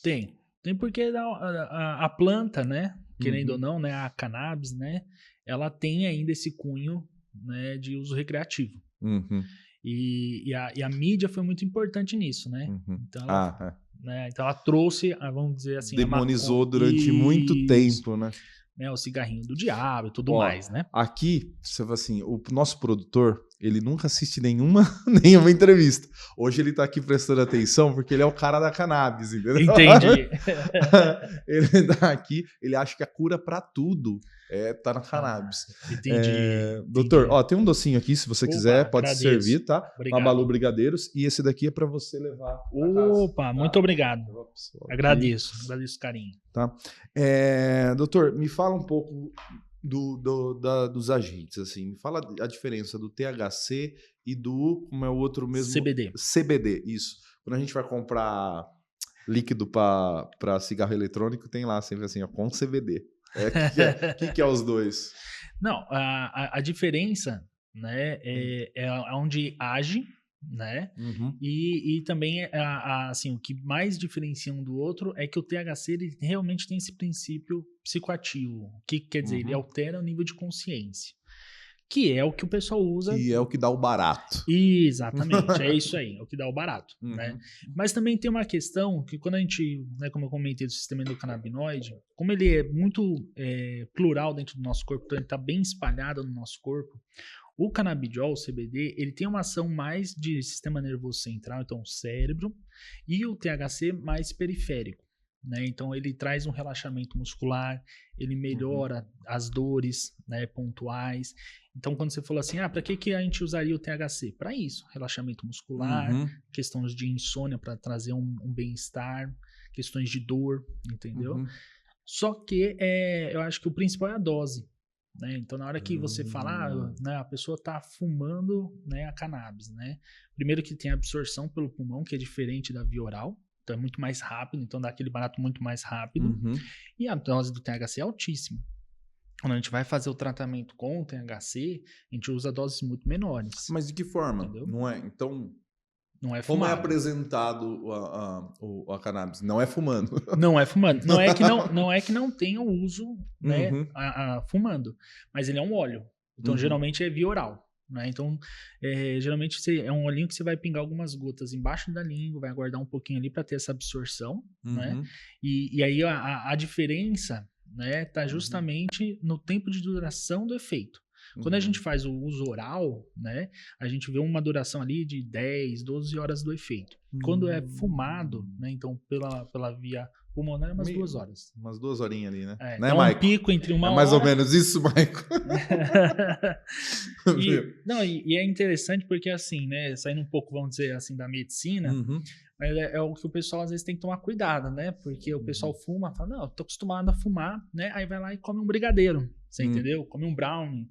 Tem porque a planta, né? Querendo ou não, né? A cannabis, né? Ela tem ainda esse cunho, né, de uso recreativo. E a mídia foi muito importante nisso, né? Então ela trouxe, vamos dizer assim, demonizou durante muito tempo, né? O cigarrinho do diabo e tudo mais, né? Aqui, você fala assim, o nosso produtor, ele nunca assiste nenhuma entrevista. Hoje ele tá aqui prestando atenção porque ele é o cara da cannabis, entendeu? Entendi. Ele tá aqui, ele acha que a cura pra tudo tá na cannabis. Entendi. Doutor, ó, tem um docinho aqui, se você quiser, pode servir, tá? Obrigado. Uma Balu Brigadeiros. E esse daqui é pra você levar pra casa. Opa, muito obrigado. Agradeço o carinho. Tá? Doutor, me fala um pouco dos agentes, assim. Me fala a diferença do THC e do, como é o outro mesmo? CBD, isso. Quando a gente vai comprar líquido para cigarro eletrônico, tem lá sempre assim, ó, com CBD. Que é os dois? Não, a diferença, né, é onde age, né? Uhum. E também assim, o que mais diferencia um do outro é que o THC ele realmente tem esse princípio psicoativo. O que quer dizer? Ele altera o nível de consciência. Que é o que o pessoal usa. E é o que dá o barato. Exatamente, é isso aí, é o que dá o barato. Né? Mas também tem uma questão que quando a gente, né, como eu comentei do sistema endocannabinoide, como ele é muito plural dentro do nosso corpo, então ele está bem espalhado no nosso corpo, o canabidiol, o CBD, ele tem uma ação mais de sistema nervoso central, então o cérebro, e o THC mais periférico. Né? Então ele traz um relaxamento muscular, ele melhora as dores, né, pontuais. Então quando você falou assim, para que a gente usaria o THC? Para isso, relaxamento muscular, questões de insônia para trazer um bem-estar, questões de dor, entendeu? Só que eu acho que o principal é a dose. Né? Então na hora que você fala, né, a pessoa está fumando, né, a cannabis, né? Primeiro que tem a absorção pelo pulmão, que é diferente da via oral. Então é muito mais rápido, então dá aquele barato muito mais rápido. E a dose do THC é altíssima. Quando a gente vai fazer o tratamento com o THC, a gente usa doses muito menores. Mas de que forma? Entendeu? Não é? Então, não é como fumado. é apresentado a cannabis? Não é fumando. Não é fumando. Não é que não tenha o uso, né, fumando, mas ele é um óleo. Então geralmente é via oral. Né? Então, geralmente é um olhinho que você vai pingar algumas gotas embaixo da língua, vai aguardar um pouquinho ali para ter essa absorção, né? E aí a diferença, né, tá justamente no tempo de duração do efeito. Quando a gente faz o uso oral, né, a gente vê uma duração ali de 10, 12 horas do efeito. Quando é fumado, né, então pela via pulmonar é umas 2 horas. Umas 2 horinhas ali, né? Né, um Maico? Pico entre uma hora. Mais ou menos isso, Maico. E é interessante porque, assim, né, saindo um pouco, vamos dizer assim, da medicina, mas é o que o pessoal às vezes tem que tomar cuidado, né? Porque o pessoal fuma, fala, não, eu tô acostumado a fumar, né? Aí vai lá e come um brigadeiro, você entendeu? Come um brownie.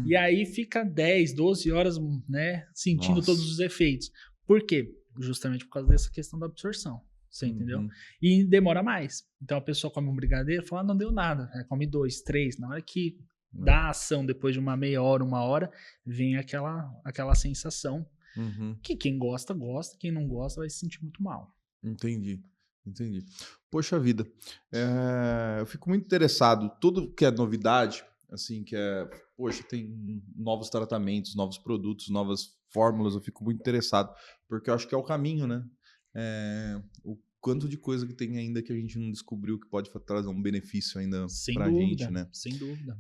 E aí fica 10, 12 horas, né, sentindo todos os efeitos. Por quê? Justamente por causa dessa questão da absorção. Você entendeu? E demora mais. Então a pessoa come um brigadeiro e fala, não deu nada. Aí come 2, 3. Na hora que dá a ação, depois de uma meia hora, 1 hora, vem aquela sensação que quem gosta, gosta. Quem não gosta vai se sentir muito mal. Entendi. Poxa vida. Eu fico muito interessado. Tudo que é novidade, assim, poxa, tem novos tratamentos, novos produtos, novas fórmulas. Eu fico muito interessado. Porque eu acho que é o caminho, né? O quanto de coisa que tem ainda que a gente não descobriu que pode trazer um benefício ainda pra gente, né? Sem dúvida.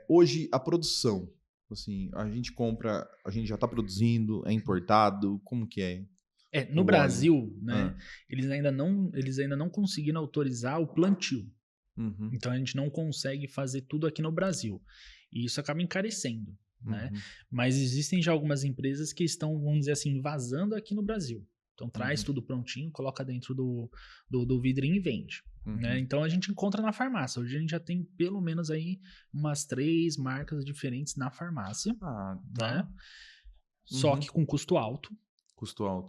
Hoje, a produção, assim, a gente compra, a gente já tá produzindo, é importado, como que é? No Brasil, né, eles ainda não conseguiram autorizar o plantio. Então a gente não consegue fazer tudo aqui no Brasil. E isso acaba encarecendo. Né? Mas existem já algumas empresas que estão, vamos dizer assim, vazando aqui no Brasil. Então traz tudo prontinho, coloca dentro do vidrinho e vende. Né? Então a gente encontra na farmácia. Hoje a gente já tem pelo menos aí umas 3 marcas diferentes na farmácia. Né? Só que com custo alto.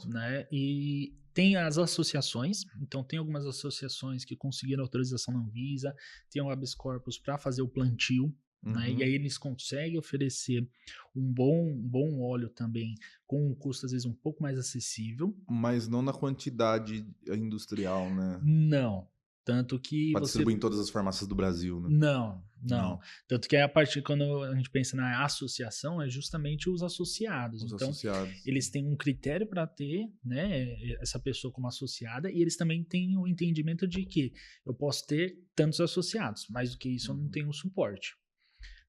Né? E tem as associações. Então tem algumas associações que conseguiram autorização na Anvisa, tem o habeas corpus para fazer o plantio. Né? E aí eles conseguem oferecer um bom óleo também com um custo às vezes um pouco mais acessível. Mas não na quantidade industrial, né? Não. Tanto que para distribuir em todas as farmácias do Brasil, né? Não. Tanto que a partir quando a gente pensa na associação é justamente os associados. Eles têm um critério para ter, né, essa pessoa como associada e eles também têm o entendimento de que eu posso ter tantos associados, mais do que isso eu não tenho suporte.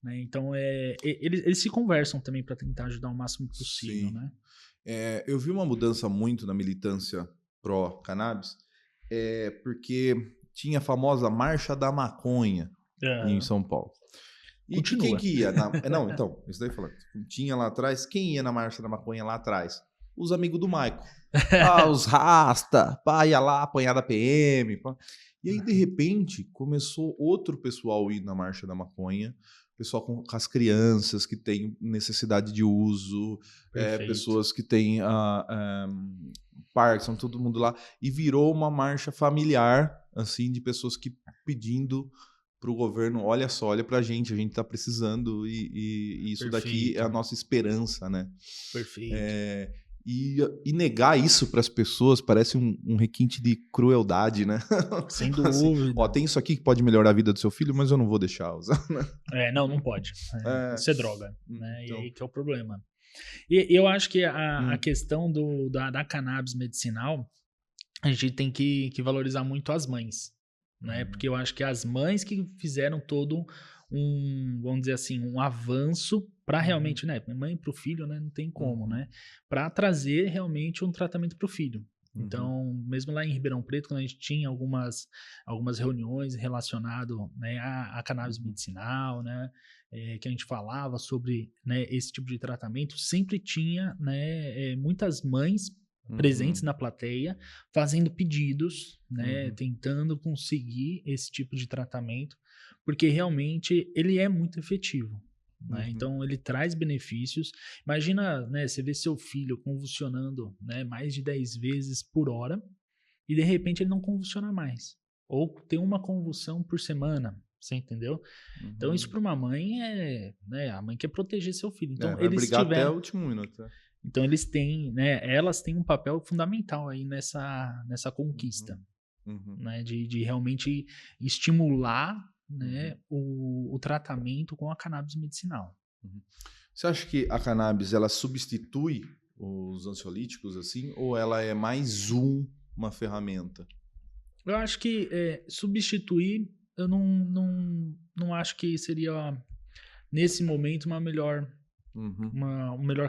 né? Então, eles se conversam também para tentar ajudar o máximo possível, Sim. né? Eu vi uma mudança muito na militância pró-cannabis, porque tinha a famosa Marcha da Maconha em São Paulo. E Continua. quem que ia? Não, então, isso daí falando. Tinha lá atrás, quem ia na Marcha da Maconha lá atrás? Os amigos do Maico. Os rasta, pá, ia lá apanhar da PM. Pá. E aí, de repente, começou outro pessoal a ir na Marcha da Maconha, pessoal com as crianças que têm necessidade de uso, pessoas que têm Parkinson, todo mundo lá, e virou uma marcha familiar, assim, de pessoas que pedindo para o governo, olha só, olha pra gente está precisando e isso daqui é a nossa esperança, né? Perfeito. E negar isso para as pessoas parece um requinte de crueldade, né? Sem dúvida. Assim, tem isso aqui que pode melhorar a vida do seu filho, mas eu não vou deixar usar. Né? Não pode. Isso é droga, né? Então... E aí que é o problema. E eu acho que a questão da cannabis medicinal, a gente tem que valorizar muito as mães, né? Porque eu acho que as mães que fizeram todo vamos dizer assim, um avanço para realmente, né? Mãe para o filho, né? Não tem como, né? Para trazer realmente um tratamento para o filho. Então, mesmo lá em Ribeirão Preto, quando a gente tinha algumas reuniões relacionadas, né, à cannabis medicinal, né, que a gente falava sobre, né, esse tipo de tratamento, sempre tinha, né, muitas mães presentes na plateia, fazendo pedidos, né, tentando conseguir esse tipo de tratamento, porque realmente ele é muito efetivo. Né? Então ele traz benefícios. Imagina, né, você vê seu filho convulsionando, né, mais de 10 vezes por hora e de repente ele não convulsiona mais, ou tem uma convulsão por semana, você entendeu? Então isso para uma mãe né, a mãe quer proteger seu filho, então vai eles brigar até o último minuto. Então eles têm, né, elas têm um papel fundamental aí nessa conquista, né, de realmente estimular, né, o tratamento com a cannabis medicinal. Você acha que a cannabis ela substitui os ansiolíticos assim, ou ela é mais uma ferramenta? Eu acho que substituir, eu não acho que seria nesse momento um melhor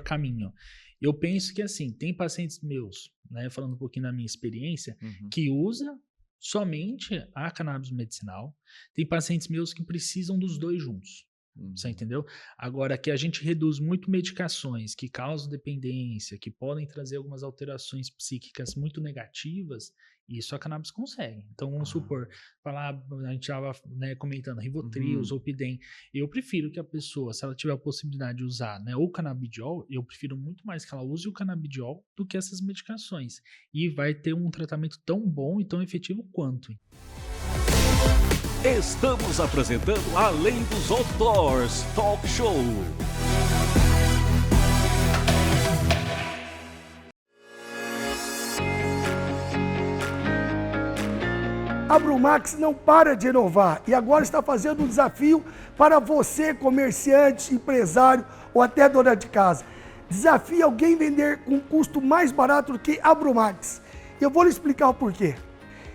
caminho. Eu penso que assim, tem pacientes meus, né, falando um pouquinho da minha experiência, que usa somente a cannabis medicinal. Tem pacientes meus que precisam dos dois juntos. Você entendeu? Agora, que a gente reduz muito medicações que causam dependência, que podem trazer algumas alterações psíquicas muito negativas, isso a cannabis consegue. Então, vamos supor, a gente estava, né, comentando Rivotril, Zolpidem. Eu prefiro que a pessoa, se ela tiver a possibilidade de usar, né, o canabidiol, eu prefiro muito mais que ela use o canabidiol do que essas medicações. E vai ter um tratamento tão bom e tão efetivo quanto. Estamos apresentando Além dos Outdoors Talk Show. A Brumax não para de inovar e agora está fazendo um desafio para você, comerciante, empresário ou até dona de casa. Desafie alguém vender com custo mais barato do que a Brumax. Eu vou lhe explicar o porquê.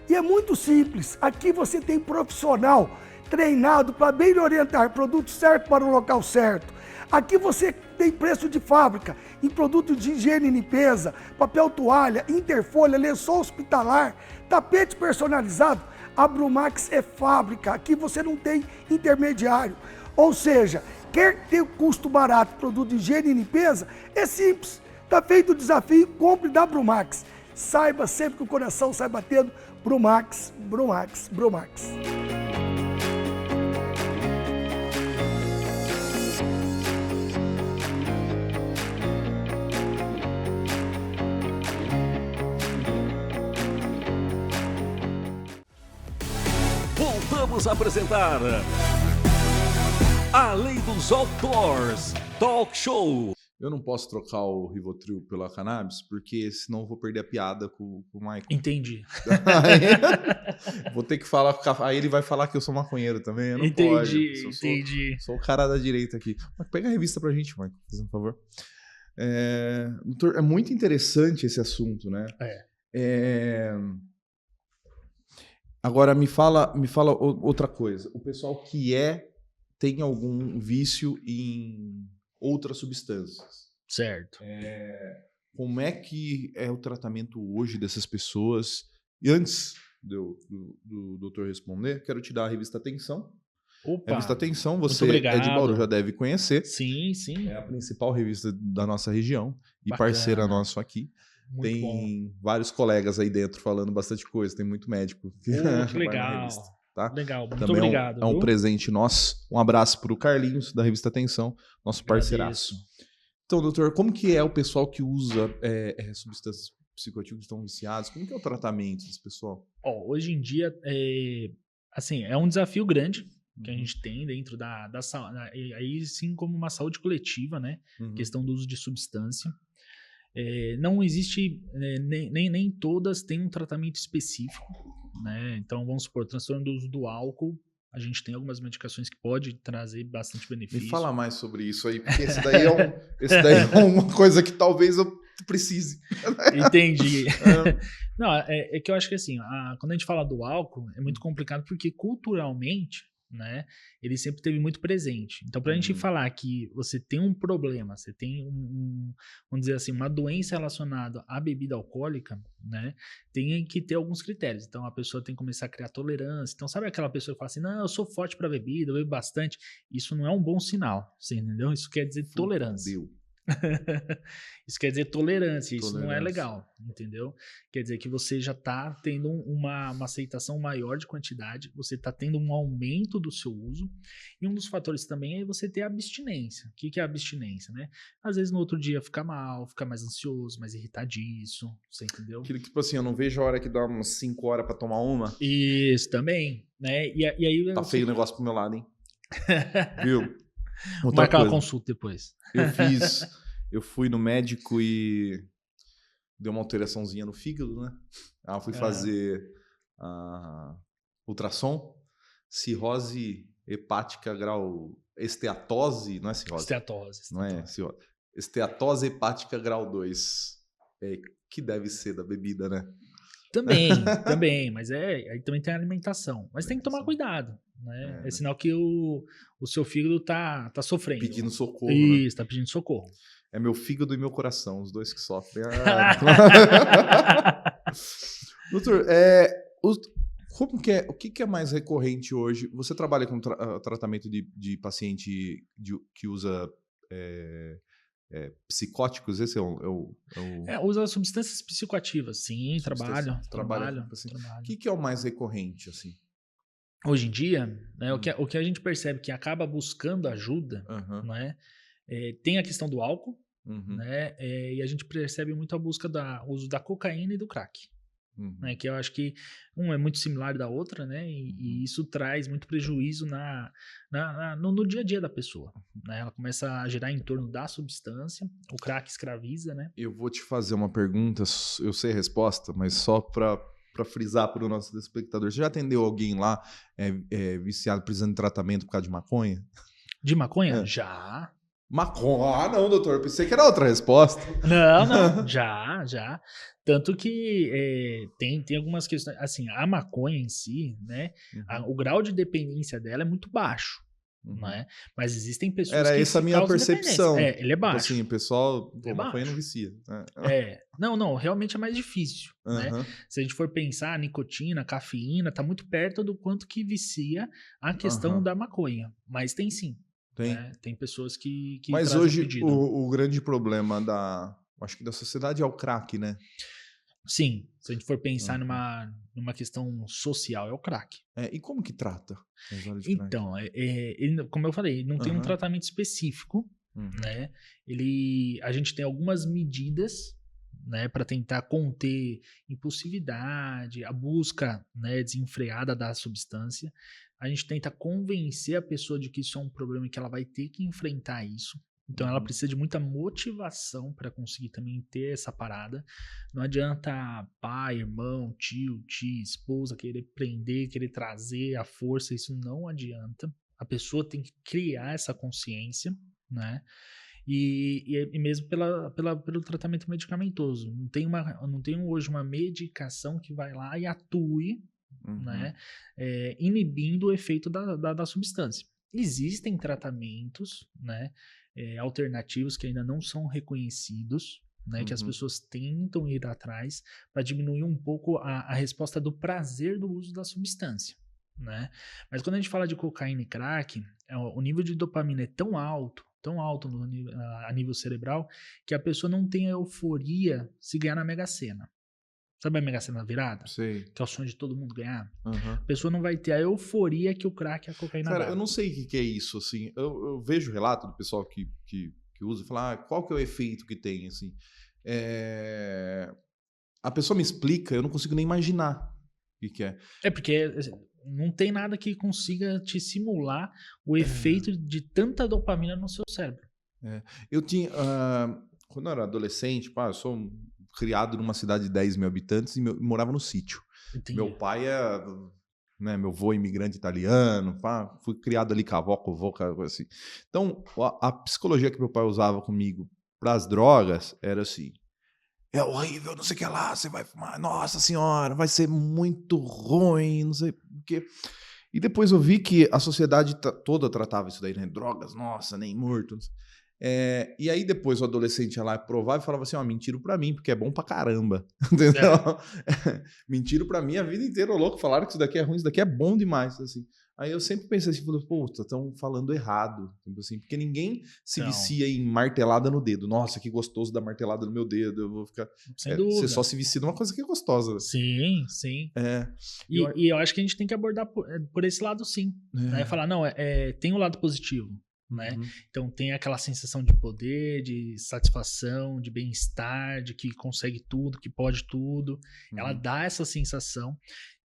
E é muito simples. Aqui você tem profissional treinado para bem lhe orientar, produto certo para o local certo. Aqui você tem preço de fábrica em produtos de higiene e limpeza, papel toalha, interfolha, lençol hospitalar, tapete personalizado. A Brumax é fábrica, aqui você não tem intermediário. Ou seja, quer ter custo barato produto de higiene e limpeza? É simples, está feito o desafio, compre da Brumax. Saiba sempre que o coração sai batendo, Brumax, Brumax, Brumax. Voltamos a apresentar Além dos Outdoors Talk Show. Eu não posso trocar o Rivotril pela cannabis, porque senão eu vou perder a piada com o Michael. Entendi. Vou ter que falar, aí ele vai falar que eu sou maconheiro também. Eu não Entendi. Sou o cara da direita aqui. Mas pega a revista pra gente, Michael, por favor. É muito interessante esse assunto, né? Agora me fala outra coisa. O pessoal que é tem algum vício em outras substâncias. Certo. Como é que é o tratamento hoje dessas pessoas? E antes do doutor responder, quero te dar a revista Atenção. Opa, a revista Atenção, muito você obrigado. é de Bauru, já deve conhecer. Sim, sim. É a principal revista da nossa região e Bacana. parceira nossa aqui. Muito Tem vários colegas aí dentro falando bastante coisa, tem muito médico. Que vai na legal. revista, tá? Legal, muito Também obrigado. é um viu? presente nosso. Um abraço para o Carlinhos, da revista Atenção, nosso parceiraço. Então, doutor, como que é o pessoal que usa substâncias psicoativas que estão viciados? Como que é o tratamento desse pessoal? Hoje em dia, assim, é um desafio grande que a gente tem dentro da saúde, aí sim como uma saúde coletiva, né? Questão do uso de substância. Não existe, nem todas têm um tratamento específico, né? Então, vamos supor, transtorno do uso do álcool, a gente tem algumas medicações que pode trazer bastante benefício. Me fala mais sobre isso aí, porque esse daí é uma coisa que talvez eu precise. Entendi. Não, é que eu acho que assim, quando a gente fala do álcool, é muito complicado porque culturalmente, né, ele sempre esteve muito presente. Então, para a gente falar que você tem um problema, você tem vamos dizer assim, uma doença relacionada à bebida alcoólica, né, tem que ter alguns critérios. Então, a pessoa tem que começar a criar tolerância. Então, sabe aquela pessoa que fala assim, não, eu sou forte para bebida, eu bebo bastante. Isso não é um bom sinal, você entendeu? Isso quer dizer tolerância. Isso quer dizer tolerância, isso não é legal, entendeu? Quer dizer que você já está tendo uma aceitação maior de quantidade, você está tendo um aumento do seu uso, e um dos fatores também é você ter abstinência. O que é abstinência, né? Às vezes no outro dia fica mal, fica mais ansioso, mais irritadiço, você entendeu? Aquilo que, tipo assim, eu não vejo a hora que dá umas 5 horas para tomar uma. Isso, também, né? E aí tá feio o negócio pro meu lado, hein? Viu? Vou marcar uma consulta depois. Eu fui no médico e deu uma alteraçãozinha no fígado, né? Fui fazer ultrassom, cirrose hepática grau... Esteatose, não é cirrose? Esteatose. Não é cirrose. Esteatose hepática grau 2. Que deve ser da bebida, né? Também, mas aí também tem a alimentação. Mas tem que tomar cuidado, né? É sinal que o seu fígado tá sofrendo. Pedindo socorro. Isso, tá pedindo socorro. É meu fígado e meu coração, os dois que sofrem. Doutor, como que é, o que é mais recorrente hoje? Você trabalha com tratamento de paciente que usa psicóticos? Esse usa substâncias psicoativas, sim, trabalho. O que é o mais recorrente, assim? Hoje em dia, né, o que a gente percebe que acaba buscando ajuda, né, tem a questão do álcool, né, e a gente percebe muito a busca do uso da cocaína e do crack. Né, que eu acho que é muito similar da outra, né, e isso traz muito prejuízo no dia a dia da pessoa, né, ela começa a girar em torno da substância, o crack escraviza, né. Eu vou te fazer uma pergunta, eu sei a resposta, mas só para frisar para o nosso espectador, você já atendeu alguém lá viciado, precisando de tratamento por causa de maconha? De maconha? Já. Maconha? Não, doutor, pensei que era outra resposta. Não, já. Tanto que tem algumas questões, assim, a maconha em si, né, o grau de dependência dela é muito baixo, né, mas existem pessoas que... Era essa a minha percepção. Ele é baixo. Tipo assim, o pessoal, maconha não vicia. Não, realmente é mais difícil, né, se a gente for pensar, a nicotina, a cafeína, tá muito perto do quanto que vicia a questão da maconha, mas tem sim. Tem pessoas que mas hoje o grande problema acho que da sociedade é o crack, né? Sim, se a gente for pensar numa questão social, é o crack. E como que trata? Então, como eu falei, não tem um tratamento específico, né? A gente tem algumas medidas, né, para tentar conter impulsividade, a busca, né, desenfreada da substância. A gente tenta convencer a pessoa de que isso é um problema e que ela vai ter que enfrentar isso. Então ela precisa de muita motivação para conseguir também ter essa parada. Não adianta pai, irmão, tio, tia, esposa querer prender, querer trazer a força, isso não adianta. A pessoa tem que criar essa consciência, né? E mesmo pelo tratamento medicamentoso. Não tem hoje uma medicação que vai lá e atue, né, inibindo o efeito da substância. existem tratamentos, né, alternativos que ainda não são reconhecidos, né, que as pessoas tentam ir atrás para diminuir um pouco a resposta do prazer do uso da substância, né? Mas quando a gente fala de cocaína e crack, o nível de dopamina é tão alto a nível cerebral, que a pessoa não tem a euforia se ganhar na Mega Sena. Sabe a Mega Sena virada? Sei. Que é o sonho de todo mundo ganhar? Uhum. A pessoa não vai ter a euforia que o crack e a cocaína dá. Cara, eu não sei o que é isso, assim. Eu vejo relato do pessoal que usa e fala, qual que é o efeito que tem, assim. A pessoa me explica, eu não consigo nem imaginar o que é. É porque não tem nada que consiga te simular o efeito de tanta dopamina no seu cérebro. Eu tinha... quando eu era adolescente, eu sou criado numa cidade de 10 mil habitantes e morava no sítio. Entendi. Meu pai meu avô imigrante italiano, fui criado ali com a avó, com o vô, coisa assim. Então, a psicologia que meu pai usava comigo para as drogas era assim: é horrível, não sei o que lá, você vai fumar, nossa senhora, vai ser muito ruim, não sei o que. E depois eu vi que a sociedade toda tratava isso daí, né? Drogas, nossa, nem morto. E aí depois o adolescente ia lá provava e falava assim, mentiram pra mim, porque é bom pra caramba. Entendeu? Mentiram pra mim a vida inteira, louco, falaram que isso daqui é ruim, isso daqui é bom demais, assim. Aí eu sempre pensei assim, puta, estão falando errado, assim, porque ninguém se vicia em martelada no dedo. Nossa, que gostoso dar martelada no meu dedo, eu vou ficar... Sem dúvida. Você só se vicia numa coisa que é gostosa. Sim, sim. E eu acho que a gente tem que abordar por esse lado, sim. Né? Falar, não, tem um lado positivo. Né? Então tem aquela sensação de poder, de satisfação, de bem-estar, de que consegue tudo, que pode tudo. Ela dá essa sensação.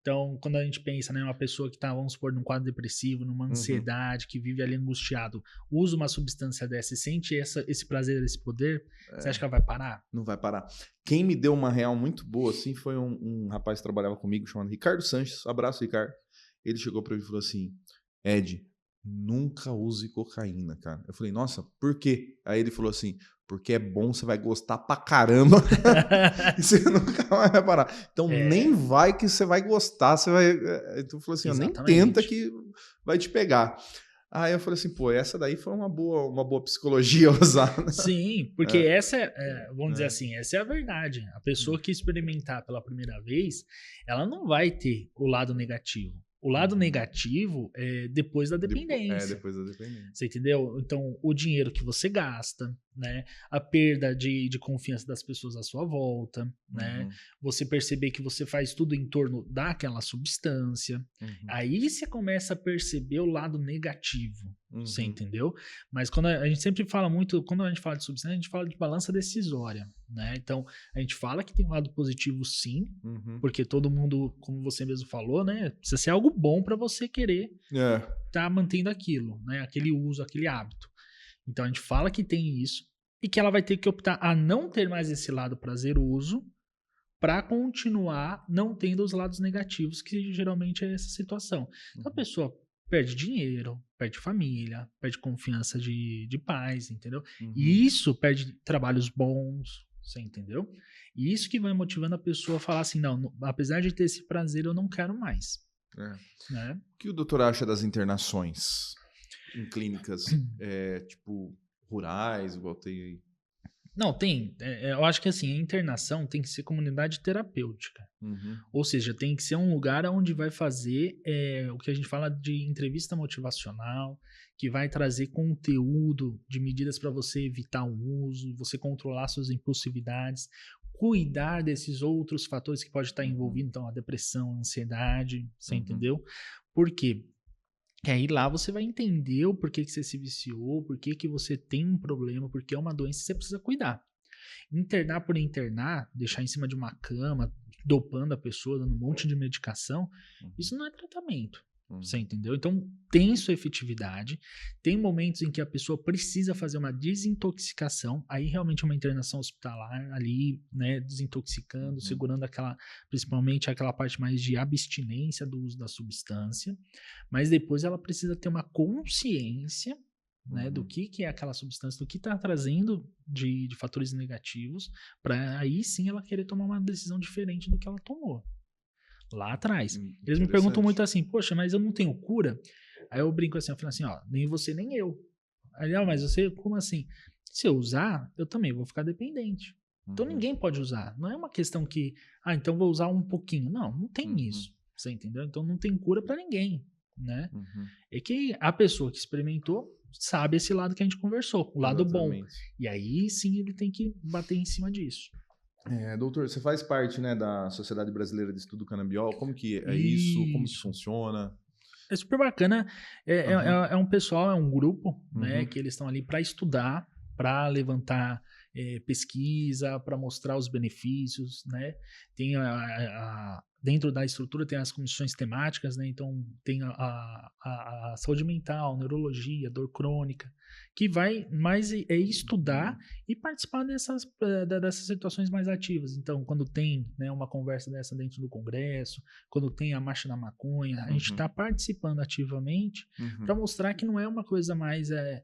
Então, quando a gente pensa, né, uma pessoa que está, vamos supor, num quadro depressivo, numa ansiedade, que vive ali angustiado, usa uma substância dessa e sente esse prazer, esse poder, você acha que ela vai parar? Não vai parar. Quem me deu uma real muito boa, assim, foi um rapaz que trabalhava comigo, chamado Ricardo Sanches. Abraço, Ricardo. Ele chegou para mim e falou assim, Ed, nunca use cocaína, cara. Eu falei, nossa, por quê? Aí ele falou assim, porque é bom, você vai gostar pra caramba e você nunca mais vai parar. Então nem vai que você vai gostar, você vai... Então falou assim, nem tenta que vai te pegar. Aí eu falei assim, essa daí foi uma boa psicologia usar. Né? Sim, porque essa vamos dizer assim, essa é a verdade. A pessoa que experimentar pela primeira vez, ela não vai ter o lado negativo. O lado negativo é depois da dependência. Depois da dependência. Você entendeu? Então, o dinheiro que você gasta, né? A perda de confiança das pessoas à sua volta, né? Você perceber que você faz tudo em torno daquela substância. Aí você começa a perceber o lado negativo. Você entendeu? Mas quando a gente sempre fala muito, quando a gente fala de substância, a gente fala de balança decisória, né? Então, a gente fala que tem um lado positivo sim, porque todo mundo, como você mesmo falou, né? Precisa ser algo bom para você querer estar mantendo aquilo, né? Aquele uso, aquele hábito. Então, a gente fala que tem isso e que ela vai ter que optar a não ter mais esse lado prazeroso para continuar não tendo os lados negativos, que geralmente é essa situação. Então, a pessoa perde dinheiro, perde família, perde confiança de pais, entendeu? E isso perde trabalhos bons, você entendeu? E isso que vai motivando a pessoa a falar assim, não, apesar de ter esse prazer, eu não quero mais. Né? O que o doutor acha das internações em clínicas, tipo, rurais, igual tem aí? Não, tem. Eu acho que assim, a internação tem que ser comunidade terapêutica. Ou seja, tem que ser um lugar onde vai fazer o que a gente fala de entrevista motivacional, que vai trazer conteúdo de medidas para você evitar o uso, você controlar suas impulsividades, cuidar desses outros fatores que pode estar envolvido, então a depressão, a ansiedade, você entendeu? Por quê? E aí lá você vai entender o porquê que você se viciou, porquê que você tem um problema, porque é uma doença que você precisa cuidar. Internar por internar, deixar em cima de uma cama, dopando a pessoa, dando um monte de medicação, isso não é tratamento. Você entendeu? Então tem sua efetividade, tem momentos em que a pessoa precisa fazer uma desintoxicação, aí realmente uma internação hospitalar ali, né, desintoxicando, segurando principalmente aquela parte mais de abstinência do uso da substância, mas depois ela precisa ter uma consciência, né, do que é aquela substância, do que está trazendo de fatores negativos, para aí sim ela querer tomar uma decisão diferente do que ela tomou. Lá atrás. Eles me perguntam muito assim, poxa, mas eu não tenho cura? Aí eu brinco assim, eu falo assim, ó, nem você nem eu. Aí, mas você, como assim? Se eu usar, eu também vou ficar dependente. Então ninguém pode usar. Não é uma questão que, então vou usar um pouquinho. Não tem isso. Você entendeu? Então não tem cura pra ninguém, né? É que a pessoa que experimentou sabe esse lado que a gente conversou, o lado bom. E aí sim ele tem que bater em cima disso. Doutor, você faz parte, né, da Sociedade Brasileira de Estudo Canabiol. Como que é isso? Como que funciona? É super bacana. É um pessoal, é um grupo, né, que eles estão ali para estudar, para levantar pesquisa, para mostrar os benefícios, né? Tem dentro da estrutura tem as comissões temáticas, né? Então tem a saúde mental, neurologia, dor crônica, que vai mais estudar e participar dessas situações mais ativas. Então, quando tem, né, uma conversa dessa dentro do Congresso, quando tem a Marcha da Maconha, a gente está participando ativamente para mostrar que não é uma coisa mais... é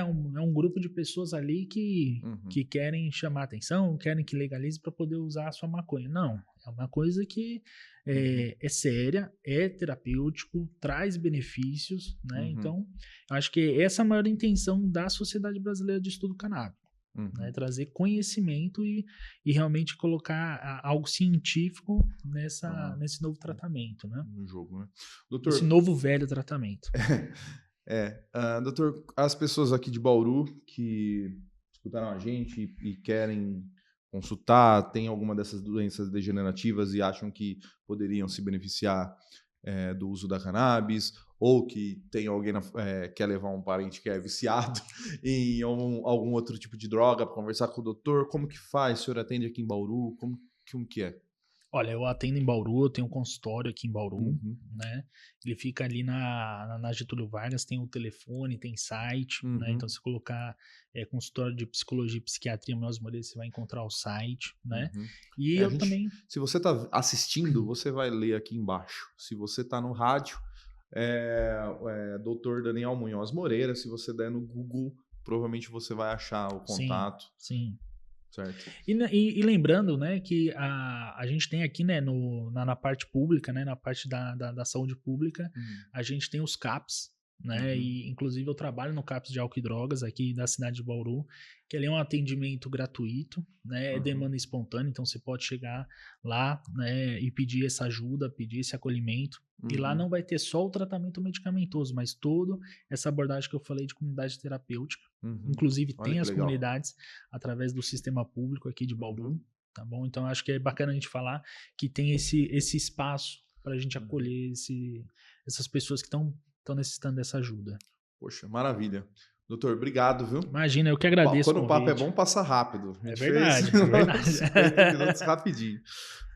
um grupo de pessoas ali que querem chamar atenção, querem que legalize para poder usar a sua maconha. Não, é uma coisa que é séria, é terapêutico, traz benefícios, né? Então, eu acho que essa é a maior intenção da Sociedade Brasileira de Estudo Canábico, né? Trazer conhecimento e realmente colocar algo científico nesse novo tratamento, né? No jogo, né? Doutor, esse novo velho tratamento. Doutor, as pessoas aqui de Bauru que escutaram a gente e querem consultar, tem alguma dessas doenças degenerativas e acham que poderiam se beneficiar do uso da cannabis, ou que tem alguém quer levar um parente que é viciado em algum outro tipo de droga para conversar com o doutor, como que faz? O senhor atende aqui em Bauru? Como que é? Olha, eu atendo em Bauru, eu tenho um consultório aqui em Bauru, né? Ele fica ali na Getúlio Vargas, tem o telefone, tem site, né? Então, se colocar consultório de psicologia e psiquiatria Manoel Moreira, você vai encontrar o site, né? E eu também... Se você está assistindo, você vai ler aqui embaixo. Se você está no rádio, Dr. Daniel Munhoz Moreira. Se você der no Google, provavelmente você vai achar o contato. Sim. Certo. E lembrando, né, que a gente tem aqui, né, na parte pública, né, na parte da saúde pública, a gente tem os CAPs, né, e inclusive eu trabalho no CAPs de álcool e drogas aqui da cidade de Bauru, que ali é um atendimento gratuito, né, é demanda espontânea, então você pode chegar lá, né, e pedir essa ajuda, pedir esse acolhimento, e lá não vai ter só o tratamento medicamentoso, mas toda essa abordagem que eu falei de comunidade terapêutica, inclusive tem as comunidades através do sistema público aqui de Bauru, tá bom? Então acho que é bacana a gente falar que tem esse espaço para a gente acolher essas pessoas que estão necessitando dessa ajuda. Poxa, maravilha. Doutor, obrigado, viu? Imagina, eu que agradeço. Quando o papo é bom, passa rápido. É verdade, é verdade. 50 minutos rapidinho.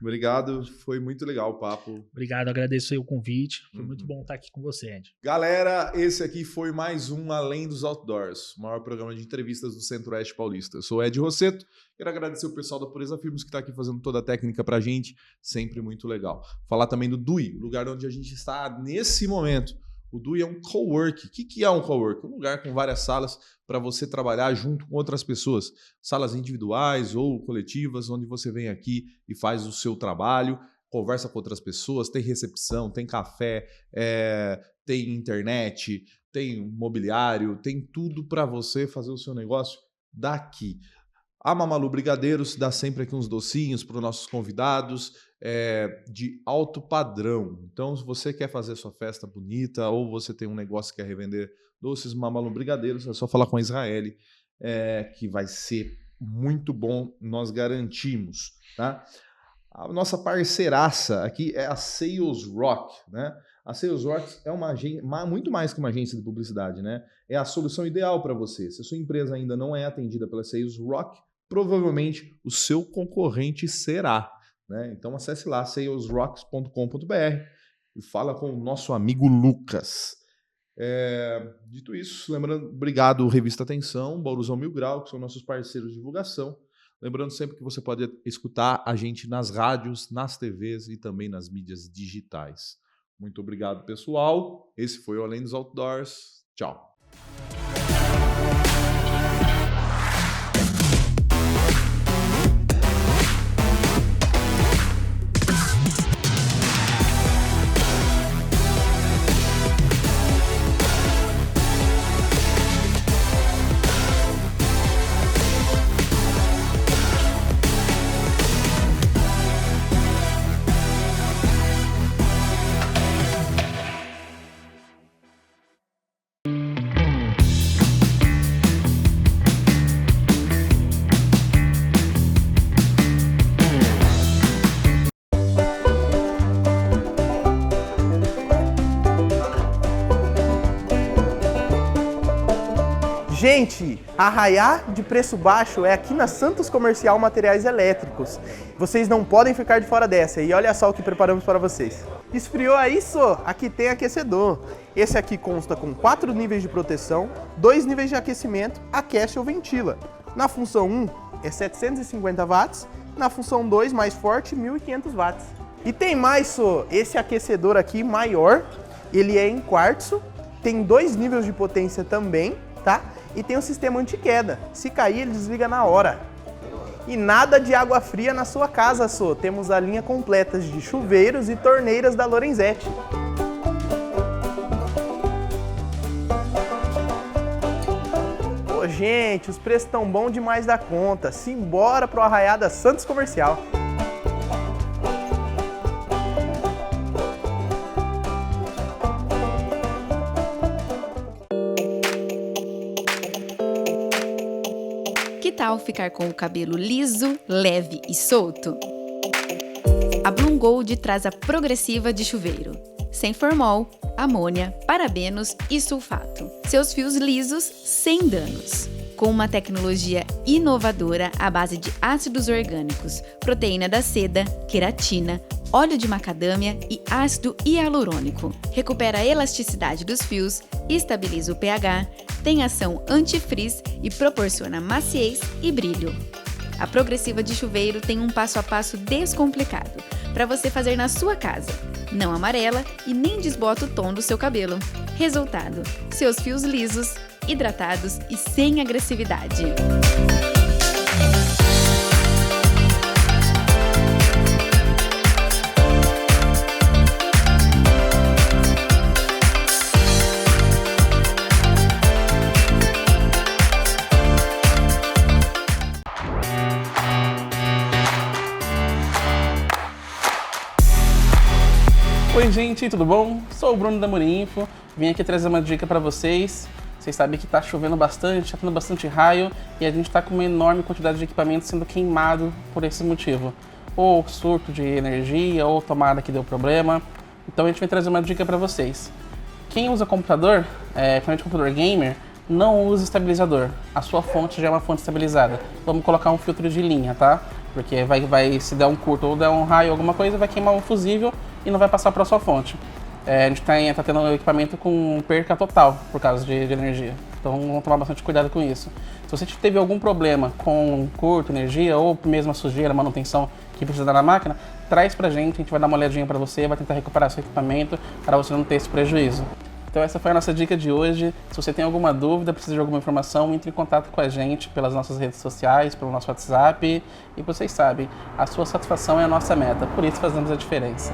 Obrigado, foi muito legal o papo. Obrigado, agradeço aí o convite. Foi muito bom estar aqui com você, Ed. Galera, esse aqui foi mais um Além dos Outdoors, o maior programa de entrevistas do Centro-Oeste Paulista. Eu sou o Ed Rosseto, quero agradecer o pessoal da Pureza Filmes que está aqui fazendo toda a técnica pra gente, sempre muito legal. Falar também do DUI, o lugar onde a gente está nesse momento. O DUI é um cowork. O que é um cowork? Um lugar com várias salas para você trabalhar junto com outras pessoas. Salas individuais ou coletivas, onde você vem aqui e faz o seu trabalho, conversa com outras pessoas, tem recepção, tem café, tem internet, tem mobiliário, tem tudo para você fazer o seu negócio daqui. A Mamalu Brigadeiros dá sempre aqui uns docinhos para os nossos convidados de alto padrão. Então, se você quer fazer sua festa bonita ou você tem um negócio que quer revender doces Mamalu Brigadeiros, é só falar com a Israeli, que vai ser muito bom, nós garantimos. Tá? A nossa parceiraça aqui é a Sales Rock, né? A Sales Rock é uma agência, muito mais que uma agência de publicidade, né? É a solução ideal para você. Se a sua empresa ainda não é atendida pela Sales Rock, provavelmente o seu concorrente será, né? Então acesse lá salesrocks.com.br e fala com o nosso amigo Lucas. Dito isso, lembrando, obrigado Revista Atenção, Bauruzão Mil Grau, que são nossos parceiros de divulgação. Lembrando sempre que você pode escutar a gente nas rádios, nas TVs e também nas mídias digitais. Muito obrigado, pessoal. Esse foi o Além dos Outdoors. Tchau. Gente, Arraiá de Preço Baixo é aqui na Santos Comercial Materiais Elétricos. Vocês não podem ficar de fora dessa. E olha só o que preparamos para vocês. Esfriou aí, só? Aqui tem aquecedor. Esse aqui consta com 4 níveis de proteção, 2 níveis de aquecimento, aquece ou ventila. Na função 1 é 750 watts, na função 2 mais forte, 1500 watts. E tem mais, só? Esse aquecedor aqui maior, ele é em quartzo, tem 2 níveis de potência também, tá? E tem um sistema anti-queda. Se cair, ele desliga na hora. E nada de água fria na sua casa, só. Temos a linha completa de chuveiros e torneiras da Lorenzetti. Pô, gente, os preços estão bons demais da conta. Simbora pro Arraiá da Santos Comercial. Que tal ficar com o cabelo liso, leve e solto? A Bloom Gold traz a progressiva de chuveiro, sem formol, amônia, parabenos e sulfato. Seus fios lisos, sem danos. Com uma tecnologia inovadora à base de ácidos orgânicos, proteína da seda, queratina, óleo de macadâmia e ácido hialurônico. Recupera a elasticidade dos fios, estabiliza o pH, tem ação anti-frizz e proporciona maciez e brilho. A progressiva de chuveiro tem um passo a passo descomplicado para você fazer na sua casa. Não amarela e nem desbota o tom do seu cabelo. Resultado: seus fios lisos, hidratados e sem agressividade. Oi gente, tudo bom? Sou o Bruno da Murinfo, vim aqui trazer uma dica para vocês. Vocês sabem que tá chovendo bastante, tá tendo bastante raio e a gente tá com uma enorme quantidade de equipamento sendo queimado por esse motivo. Ou surto de energia, ou tomada que deu problema. Então a gente vai trazer uma dica para vocês. Quem usa computador, principalmente computador gamer, não usa estabilizador. A sua fonte já é uma fonte estabilizada. Vamos colocar um filtro de linha, tá? Porque se der um curto ou der um raio, alguma coisa, vai queimar o fusível e não vai passar para a sua fonte. A gente tá tendo um equipamento com perca total por causa de energia. Então vamos tomar bastante cuidado com isso. Se você teve algum problema com curto, energia ou mesmo a sujeira, manutenção que precisa dar na máquina, traz pra gente, a gente vai dar uma olhadinha para você, vai tentar recuperar seu equipamento para você não ter esse prejuízo. Então essa foi a nossa dica de hoje. Se você tem alguma dúvida, precisa de alguma informação, entre em contato com a gente pelas nossas redes sociais, pelo nosso WhatsApp. E vocês sabem, a sua satisfação é a nossa meta, por isso fazemos a diferença.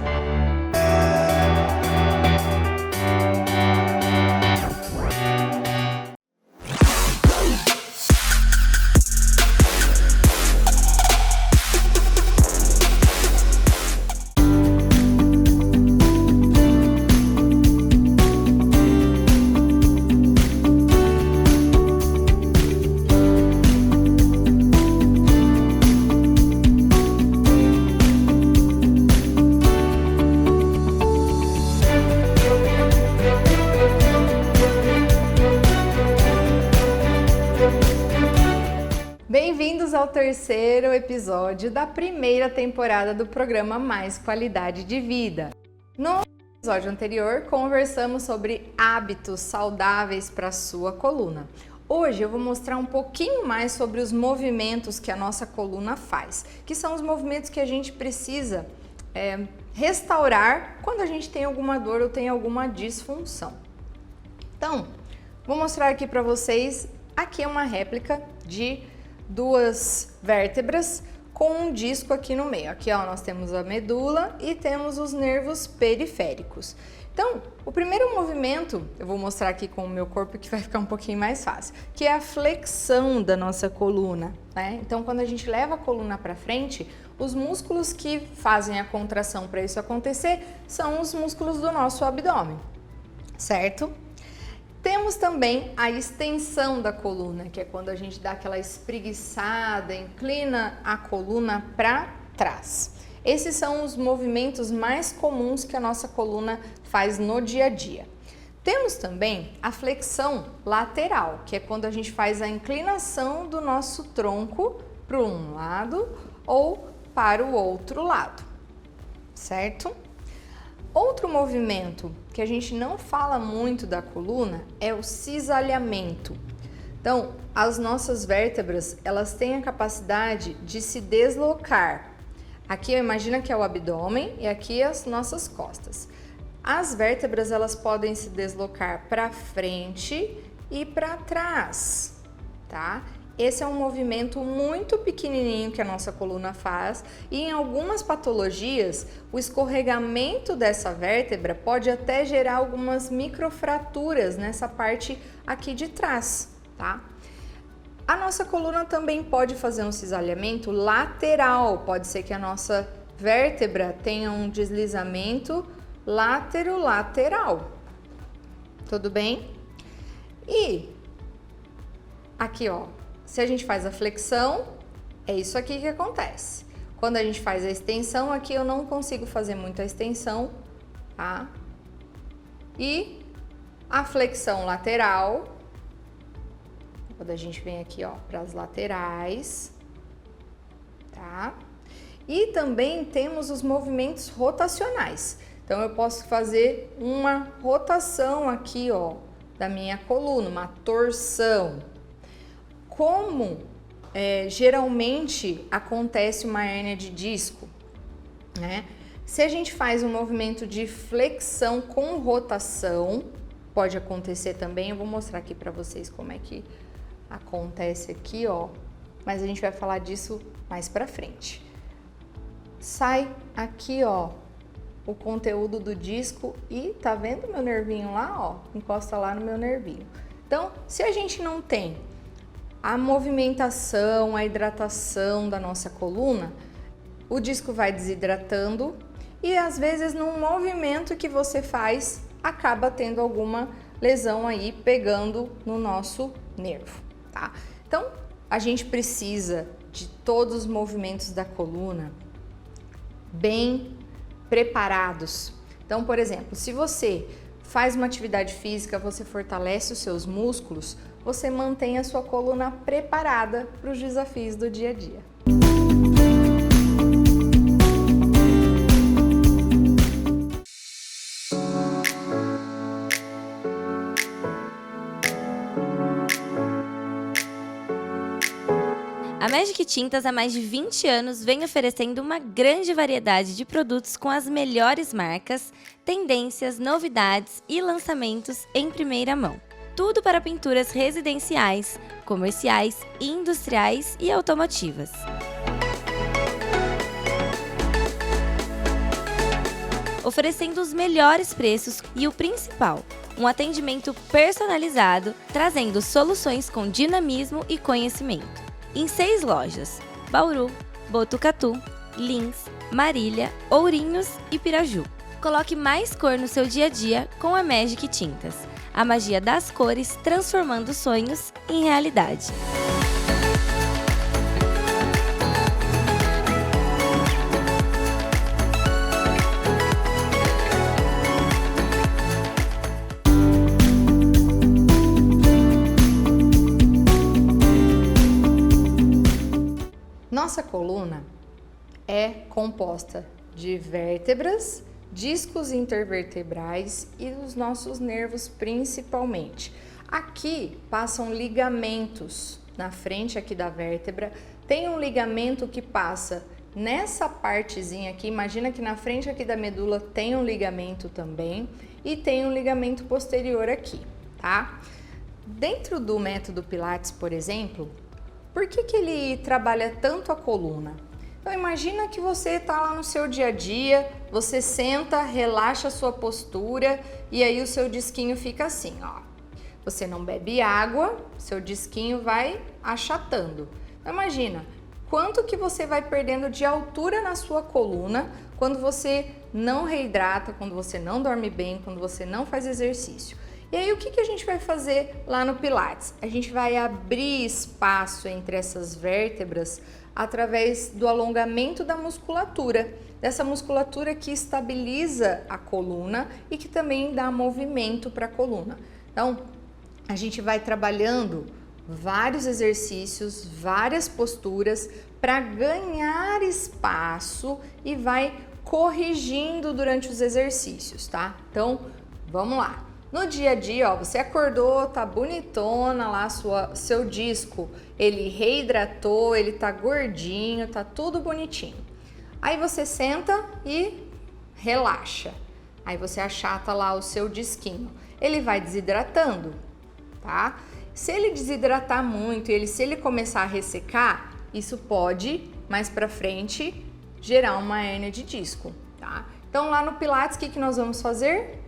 Bem-vindos ao terceiro episódio da primeira temporada do programa Mais Qualidade de Vida. No episódio anterior, conversamos sobre hábitos saudáveis para a sua coluna. Hoje eu vou mostrar um pouquinho mais sobre os movimentos que a nossa coluna faz, que são os movimentos que a gente precisa restaurar quando a gente tem alguma dor ou tem alguma disfunção. Então, vou mostrar aqui para vocês, aqui é uma réplica de 2 vértebras com um disco aqui no meio. Aqui ó, nós temos a medula e temos os nervos periféricos. Então, o primeiro movimento, eu vou mostrar aqui com o meu corpo que vai ficar um pouquinho mais fácil, que é a flexão da nossa coluna, né? Então, quando a gente leva a coluna para frente, os músculos que fazem a contração para isso acontecer são os músculos do nosso abdômen, certo? Temos também a extensão da coluna, que é quando a gente dá aquela espreguiçada, inclina a coluna para trás. Esses são os movimentos mais comuns que a nossa coluna faz no dia a dia. Temos também a flexão lateral, que é quando a gente faz a inclinação do nosso tronco para um lado ou para o outro lado, certo? Outro movimento que a gente não fala muito da coluna é o cisalhamento. Então, as nossas vértebras, elas têm a capacidade de se deslocar. Aqui, imagina que é o abdômen e aqui as nossas costas. As vértebras, elas podem se deslocar para frente e para trás, tá? Esse é um movimento muito pequenininho que a nossa coluna faz e em algumas patologias, o escorregamento dessa vértebra pode até gerar algumas microfraturas nessa parte aqui de trás, tá? A nossa coluna também pode fazer um cisalhamento lateral, pode ser que a nossa vértebra tenha um deslizamento lateral, tudo bem? E aqui, ó, se a gente faz a flexão, é isso aqui que acontece. Quando a gente faz a extensão, aqui eu não consigo fazer muita extensão, tá? E a flexão lateral, quando a gente vem aqui, ó, para as laterais, tá? E também temos os movimentos rotacionais. Então, eu posso fazer uma rotação aqui, ó, da minha coluna, uma torção. Como geralmente acontece uma hérnia de disco, né? Se a gente faz um movimento de flexão com rotação, pode acontecer também. Eu vou mostrar aqui para vocês como é que acontece aqui, ó. Mas a gente vai falar disso mais para frente. Sai aqui, ó, o conteúdo do disco e tá vendo meu nervinho lá, ó? Encosta lá no meu nervinho. Então, se a gente não tem a movimentação, a hidratação da nossa coluna, o disco vai desidratando e às vezes num movimento que você faz, acaba tendo alguma lesão aí pegando no nosso nervo, tá? Então, a gente precisa de todos os movimentos da coluna bem preparados. Então, por exemplo, se você faz uma atividade física, você fortalece os seus músculos, você mantém a sua coluna preparada para os desafios do dia a dia. A Magic Tintas há mais de 20 anos vem oferecendo uma grande variedade de produtos com as melhores marcas, tendências, novidades e lançamentos em primeira mão. Tudo para pinturas residenciais, comerciais, industriais e automotivas. Oferecendo os melhores preços e o principal, um atendimento personalizado, trazendo soluções com dinamismo e conhecimento. Em 6 lojas: Bauru, Botucatu, Lins, Marília, Ourinhos e Piraju. Coloque mais cor no seu dia a dia com a Magic Tintas. A magia das cores transformando sonhos em realidade. Nossa coluna é composta de vértebras, discos intervertebrais e os nossos nervos principalmente. Aqui passam ligamentos na frente aqui da vértebra, tem um ligamento que passa nessa partezinha aqui, imagina que na frente aqui da medula tem um ligamento também e tem um ligamento posterior aqui, tá? Dentro do método Pilates, por exemplo, por que ele trabalha tanto a coluna? Então imagina que você está lá no seu dia a dia, você senta, relaxa a sua postura e aí o seu disquinho fica assim, ó. Você não bebe água, seu disquinho vai achatando. Então imagina quanto que você vai perdendo de altura na sua coluna quando você não reidrata, quando você não dorme bem, quando você não faz exercício. E aí o que a gente vai fazer lá no Pilates? A gente vai abrir espaço entre essas vértebras através do alongamento da musculatura, dessa musculatura que estabiliza a coluna e que também dá movimento para a coluna. Então, a gente vai trabalhando vários exercícios, várias posturas para ganhar espaço e vai corrigindo durante os exercícios, tá? Então, vamos lá. No dia a dia, ó, você acordou, tá bonitona lá, seu disco, ele reidratou, ele tá gordinho, tá tudo bonitinho. Aí você senta e relaxa. Aí você achata lá o seu disquinho. Ele vai desidratando, tá? Se ele desidratar muito, se ele começar a ressecar, isso pode, mais pra frente, gerar uma hérnia de disco, tá? Então lá no Pilates, o que nós vamos fazer?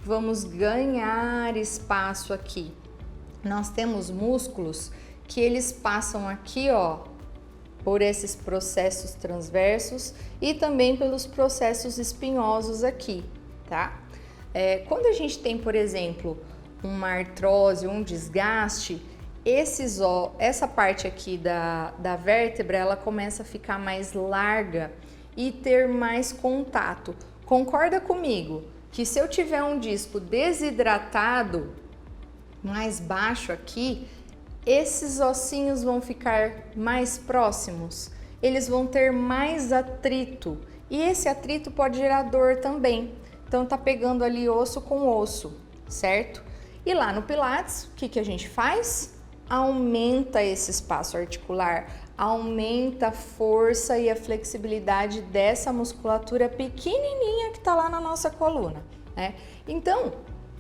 Vamos ganhar espaço aqui. Nós temos músculos que eles passam aqui, ó, por esses processos transversos e também pelos processos espinhosos aqui, tá? Quando a gente tem, por exemplo, uma artrose, um desgaste, essa parte aqui da vértebra, ela começa a ficar mais larga e ter mais contato. Concorda comigo que se eu tiver um disco desidratado, mais baixo aqui, esses ossinhos vão ficar mais próximos, eles vão ter mais atrito e esse atrito pode gerar dor também. Então tá pegando ali osso com osso, certo? E lá no Pilates, o que a gente faz? Aumenta esse espaço articular, aumenta a força e a flexibilidade dessa musculatura pequenininha que tá lá na nossa coluna, né? Então,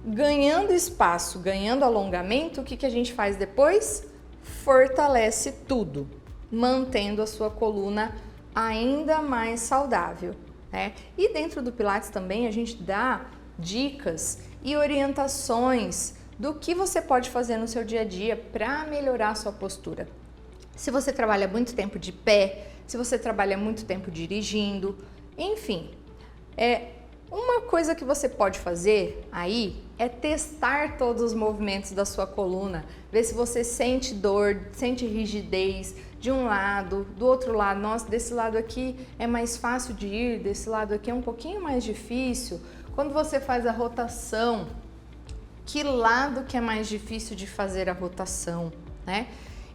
ganhando espaço, ganhando alongamento, o que a gente faz depois? Fortalece tudo, mantendo a sua coluna ainda mais saudável, né? E dentro do Pilates também a gente dá dicas e orientações do que você pode fazer no seu dia a dia para melhorar a sua postura. Se você trabalha muito tempo de pé, se você trabalha muito tempo dirigindo, enfim, uma coisa que você pode fazer aí é testar todos os movimentos da sua coluna, ver se você sente dor, sente rigidez de um lado, do outro lado. Nossa, desse lado aqui é mais fácil de ir, desse lado aqui é um pouquinho mais difícil. Quando você faz a rotação, que lado que é mais difícil de fazer a rotação, né?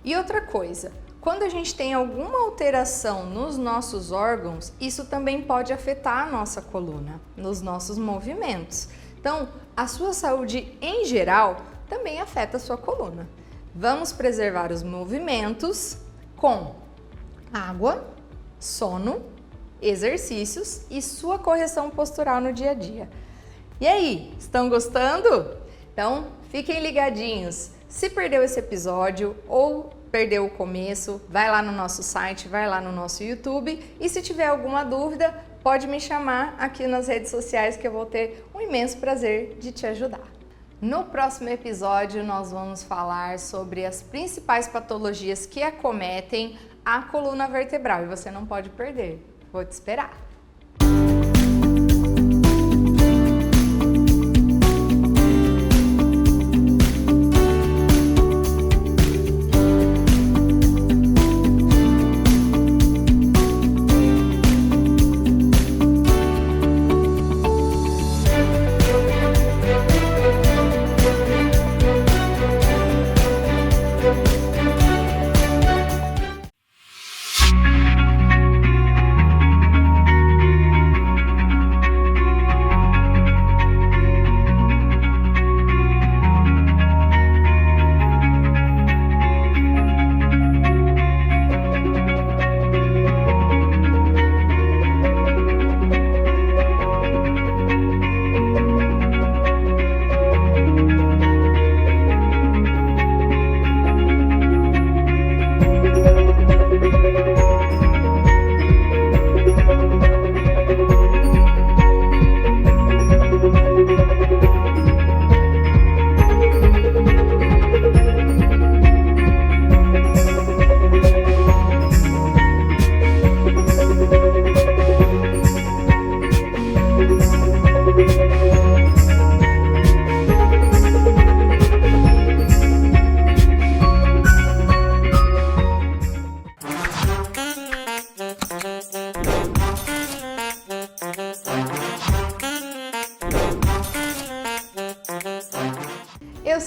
E outra coisa, quando a gente tem alguma alteração nos nossos órgãos, isso também pode afetar a nossa coluna, nos nossos movimentos. Então, a sua saúde em geral também afeta a sua coluna. Vamos preservar os movimentos com água, sono, exercícios e sua correção postural no dia a dia. E aí, estão gostando? Então, fiquem ligadinhos. Se perdeu esse episódio ou perdeu o começo, vai lá no nosso site, vai lá no nosso YouTube e se tiver alguma dúvida, pode me chamar aqui nas redes sociais que eu vou ter um imenso prazer de te ajudar. No próximo episódio, nós vamos falar sobre as principais patologias que acometem a coluna vertebral e você não pode perder. Vou te esperar.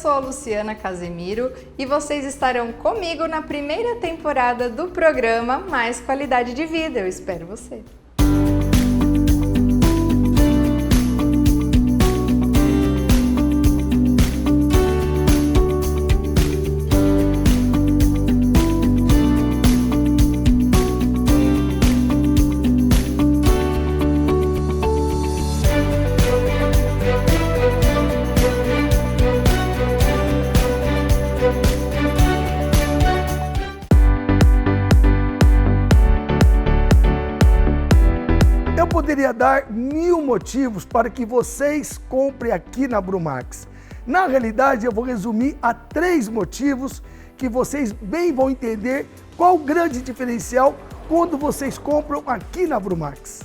sou a Luciana Casemiro e vocês estarão comigo na primeira temporada do programa Mais Qualidade de Vida. Eu espero você. Poderia dar 1000 motivos para que vocês comprem aqui na Brumax. Na realidade, eu vou resumir a 3 motivos que vocês bem vão entender qual o grande diferencial quando vocês compram aqui na Brumax.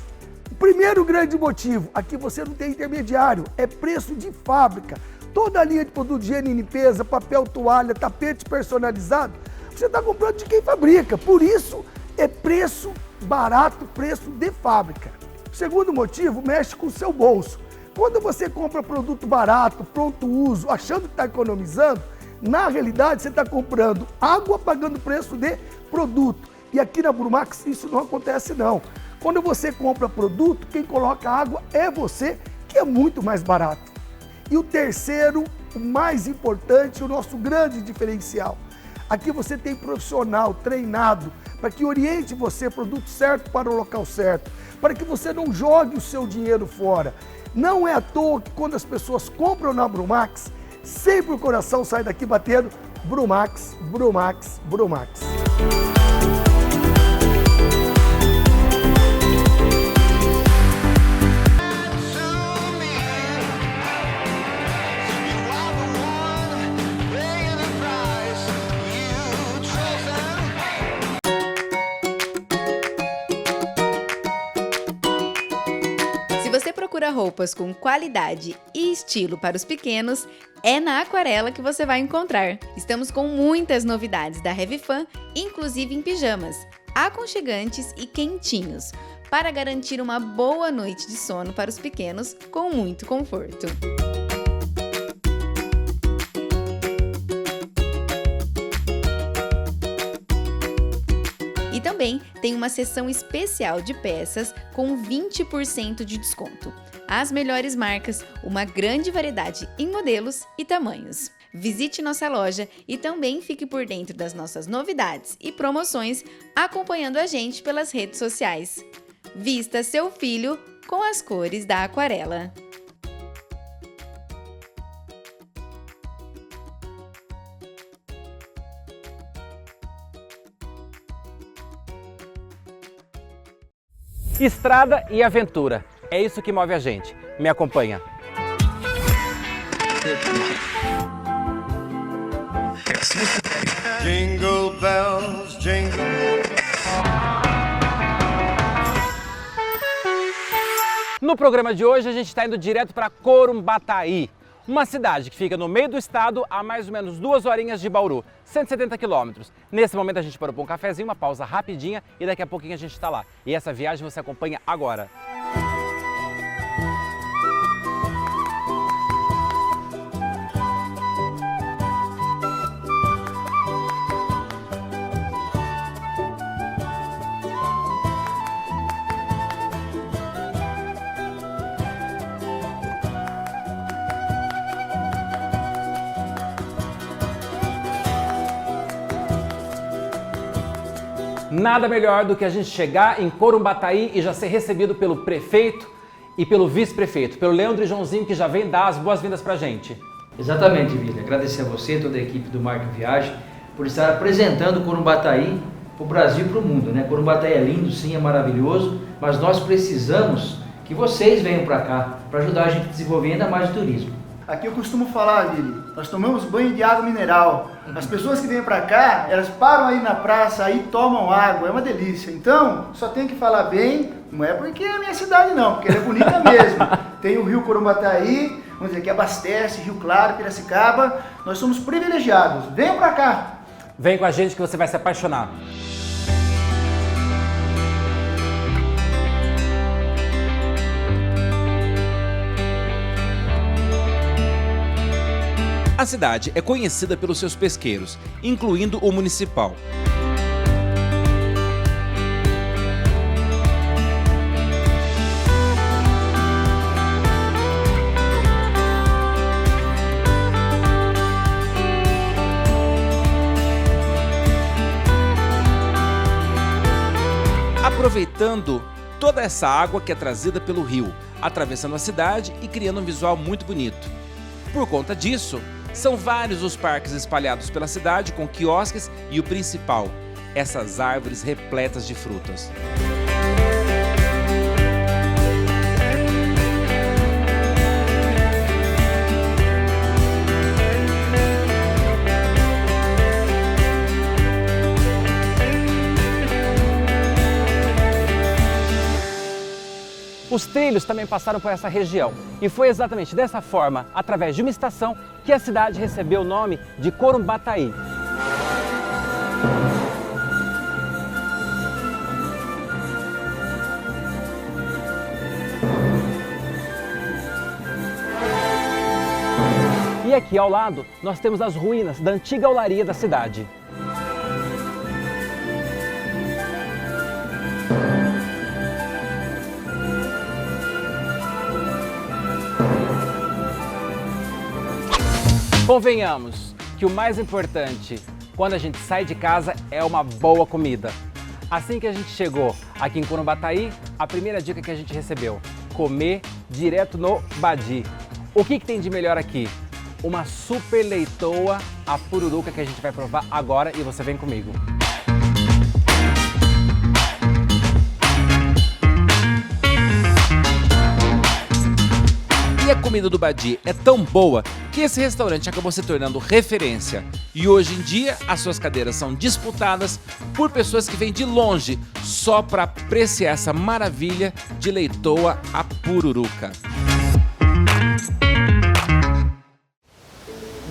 O primeiro grande motivo, aqui você não tem intermediário, é preço de fábrica. Toda a linha de produto de higiene e limpeza, papel, toalha, tapete personalizado, você está comprando de quem fabrica. Por isso, é preço barato, preço de fábrica. O segundo motivo mexe com o seu bolso. Quando você compra produto barato, pronto uso, achando que está economizando, na realidade você está comprando água pagando preço de produto. E aqui na Brumax isso não acontece não. Quando você compra produto, quem coloca água é você, que é muito mais barato. E o terceiro, o mais importante, o nosso grande diferencial. Aqui você tem profissional treinado para que oriente você produto certo para o local certo, para que você não jogue o seu dinheiro fora. Não é à toa que quando as pessoas compram na Brumax, sempre o coração sai daqui batendo Brumax, Brumax, Brumax. Procura roupas com qualidade e estilo para os pequenos, é na Aquarela que você vai encontrar. Estamos com muitas novidades da Heavy Fan, inclusive em pijamas, aconchegantes e quentinhos, para garantir uma boa noite de sono para os pequenos com muito conforto. E também tem uma seção especial de peças com 20% de desconto. As melhores marcas, uma grande variedade em modelos e tamanhos. Visite nossa loja e também fique por dentro das nossas novidades e promoções acompanhando a gente pelas redes sociais. Vista seu filho com as cores da Aquarela. Estrada e aventura. É isso que move a gente. Me acompanha. Jingle bells, jingle. No programa de hoje a gente está indo direto para Corumbataí, uma cidade que fica no meio do estado a mais ou menos 2 horinhas de Bauru, 170 quilômetros. Nesse momento a gente parou para um cafezinho, uma pausa rapidinha e daqui a pouquinho a gente está lá. E essa viagem você acompanha agora. Nada melhor do que a gente chegar em Corumbataí e já ser recebido pelo prefeito e pelo vice-prefeito, pelo Leandro e Joãozinho, que já vem dar as boas-vindas pra gente. Exatamente, Vila. Agradecer a você e toda a equipe do Marca Viagem por estar apresentando Corumbataí para o Brasil e para o mundo, né? Corumbataí é lindo, sim, é maravilhoso, mas nós precisamos que vocês venham para cá para ajudar a gente a desenvolver ainda mais o turismo. Aqui eu costumo falar, Lili, nós tomamos banho de água mineral. As pessoas que vêm pra cá, elas param aí na praça, aí tomam água, é uma delícia. Então, só tenho que falar bem, não é porque é a minha cidade não, porque ela é bonita mesmo. Tem o Rio Corumbataí, vamos dizer, que abastece, Rio Claro, Piracicaba. Nós somos privilegiados. Venham pra cá. Vem com a gente que você vai se apaixonar. A cidade é conhecida pelos seus pesqueiros, incluindo o municipal. Aproveitando toda essa água que é trazida pelo rio, atravessando a cidade e criando um visual muito bonito. Por conta disso, são vários os parques espalhados pela cidade com quiosques e o principal, essas árvores repletas de frutas. Os trilhos também passaram por essa região e foi exatamente dessa forma, através de uma estação, que a cidade recebeu o nome de Corumbataí. E aqui ao lado nós temos as ruínas da antiga olaria da cidade. Convenhamos que o mais importante quando a gente sai de casa é uma boa comida. Assim que a gente chegou aqui em Corumbataí, a primeira dica que a gente recebeu: comer direto no Badi. O que tem de melhor aqui? Uma super leitoa à pururuca que a gente vai provar agora e você vem comigo. E a comida do Badi é tão boa que esse restaurante acabou se tornando referência. E hoje em dia, as suas cadeiras são disputadas por pessoas que vêm de longe só para apreciar essa maravilha de leitoa à pururuca.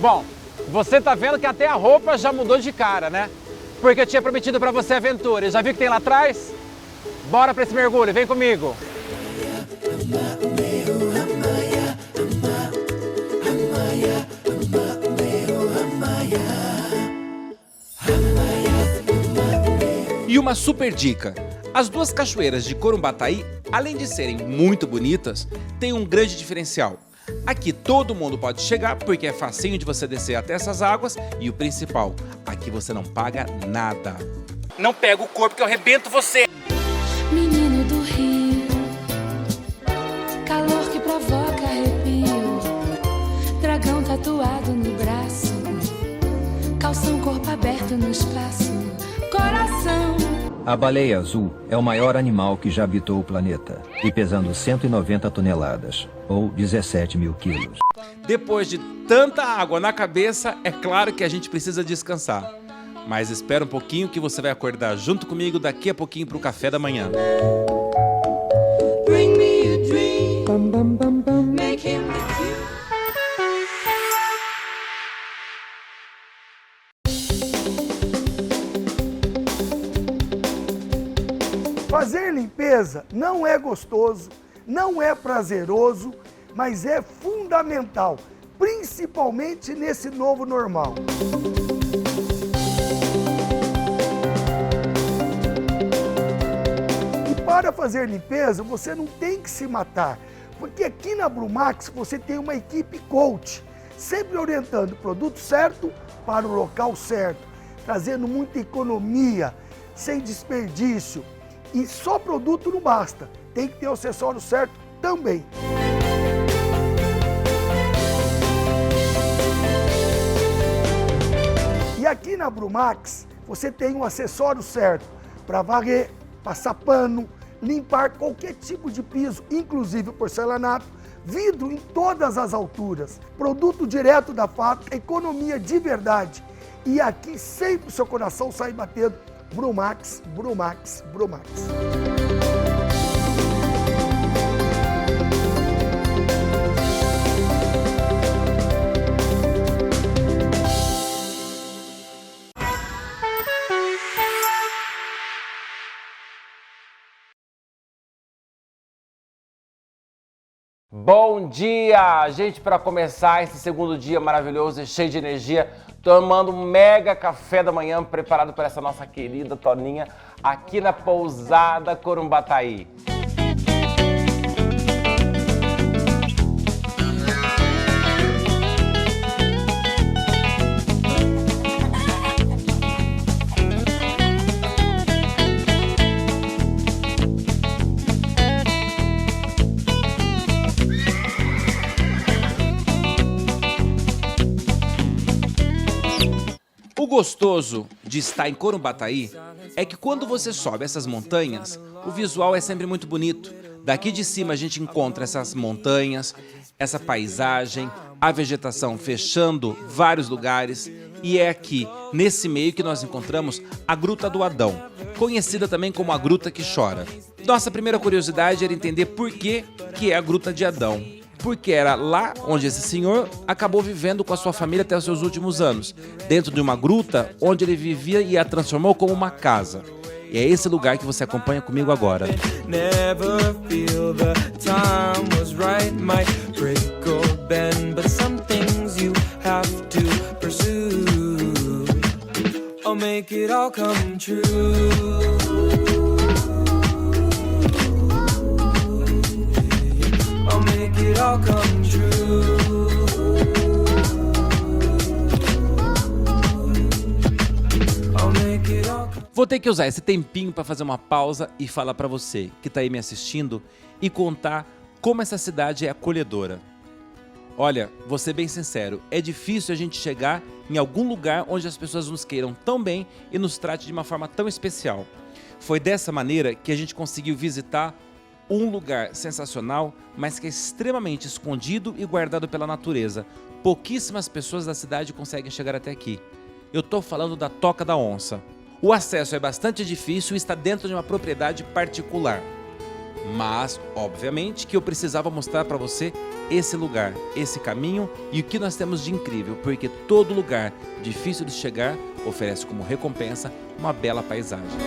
Bom, você tá vendo que até a roupa já mudou de cara, né? Porque eu tinha prometido para você aventura. E já viu o que tem lá atrás? Bora para esse mergulho, vem comigo. E uma super dica: as duas cachoeiras de Corumbataí, além de serem muito bonitas, têm um grande diferencial. Aqui todo mundo pode chegar porque é facinho de você descer até essas águas e o principal, aqui você não paga nada. Não pega o corpo que eu arrebento você! Menino do Rio, calor que provoca arrepio, dragão tatuado no braço, calção corpo aberto no espaço, coração. A baleia azul é o maior animal que já habitou o planeta e pesando 190 toneladas, ou 17 mil quilos. Depois de tanta água na cabeça, é claro que a gente precisa descansar. Mas espera um pouquinho que você vai acordar junto comigo daqui a pouquinho para o café da manhã. Bring me a dream. Bum, bum, bum, bum. Make him with you. Fazer limpeza não é gostoso, não é prazeroso, mas é fundamental, principalmente nesse novo normal. E para fazer limpeza, você não tem que se matar, porque aqui na Brumax você tem uma equipe coach, sempre orientando o produto certo para o local certo, trazendo muita economia, sem desperdício. E só produto não basta, tem que ter o acessório certo também. E aqui na Brumax, você tem um acessório certo para varrer, passar pano, limpar qualquer tipo de piso, inclusive porcelanato, vidro em todas as alturas, produto direto da fábrica, economia de verdade. E aqui sempre o seu coração sai batendo Brumax, Brumax, Brumax. Bom dia, gente, para começar esse segundo dia maravilhoso e cheio de energia, tomando um mega café da manhã preparado por essa nossa querida Toninha aqui na pousada Corumbataí. O gostoso de estar em Corumbataí é que quando você sobe essas montanhas, o visual é sempre muito bonito. Daqui de cima a gente encontra essas montanhas, essa paisagem, a vegetação fechando vários lugares. E é aqui, nesse meio, que nós encontramos a Gruta do Adão, conhecida também como a Gruta que Chora. Nossa primeira curiosidade era entender por que é a Gruta de Adão. Porque era lá onde esse senhor acabou vivendo com a sua família até os seus últimos anos, dentro de uma gruta onde ele vivia e a transformou como uma casa. E é esse lugar que você acompanha comigo agora. Never feel the time was right, might break or bend, but some things you have to pursue, or make it all come true. Vou ter que usar esse tempinho para fazer uma pausa e falar para você que está aí me assistindo e contar como essa cidade é acolhedora. Olha, vou ser bem sincero, é difícil a gente chegar em algum lugar onde as pessoas nos queiram tão bem e nos trate de uma forma tão especial. Foi dessa maneira que a gente conseguiu visitar um lugar sensacional, mas que é extremamente escondido e guardado pela natureza. Pouquíssimas pessoas da cidade conseguem chegar até aqui. Eu estou falando da Toca da Onça. O acesso é bastante difícil e está dentro de uma propriedade particular. Mas, obviamente, que eu precisava mostrar para você esse lugar, esse caminho e o que nós temos de incrível, porque todo lugar difícil de chegar oferece como recompensa uma bela paisagem.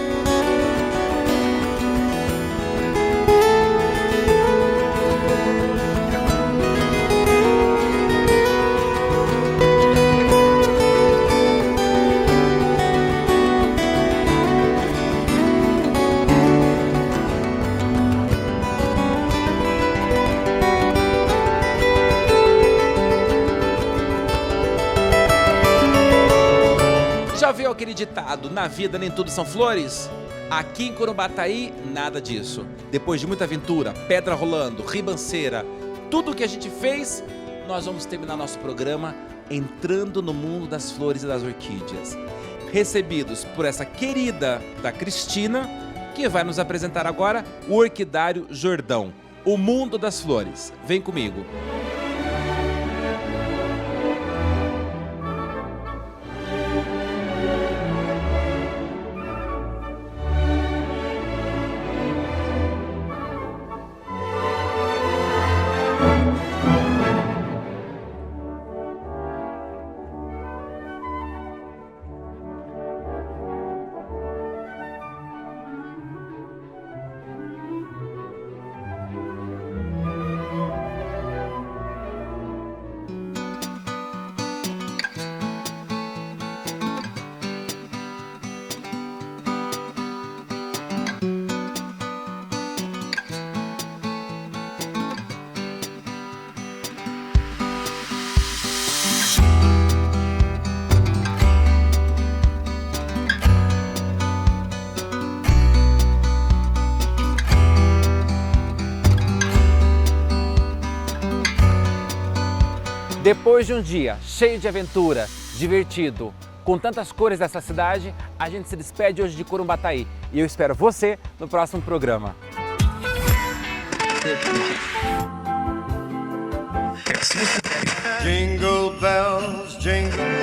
Já viu aquele ditado, na vida nem tudo são flores? Aqui em Corumbataí, nada disso. Depois de muita aventura, pedra rolando, ribanceira, tudo o que a gente fez, nós vamos terminar nosso programa entrando no mundo das flores e das orquídeas. Recebidos por essa querida da Cristina, que vai nos apresentar agora o Orquidário Jordão, o mundo das flores. Vem comigo. Depois de um dia cheio de aventura, divertido, com tantas cores dessa cidade, a gente se despede hoje de Corumbataí. E eu espero você no próximo programa. Jingle bells, jingle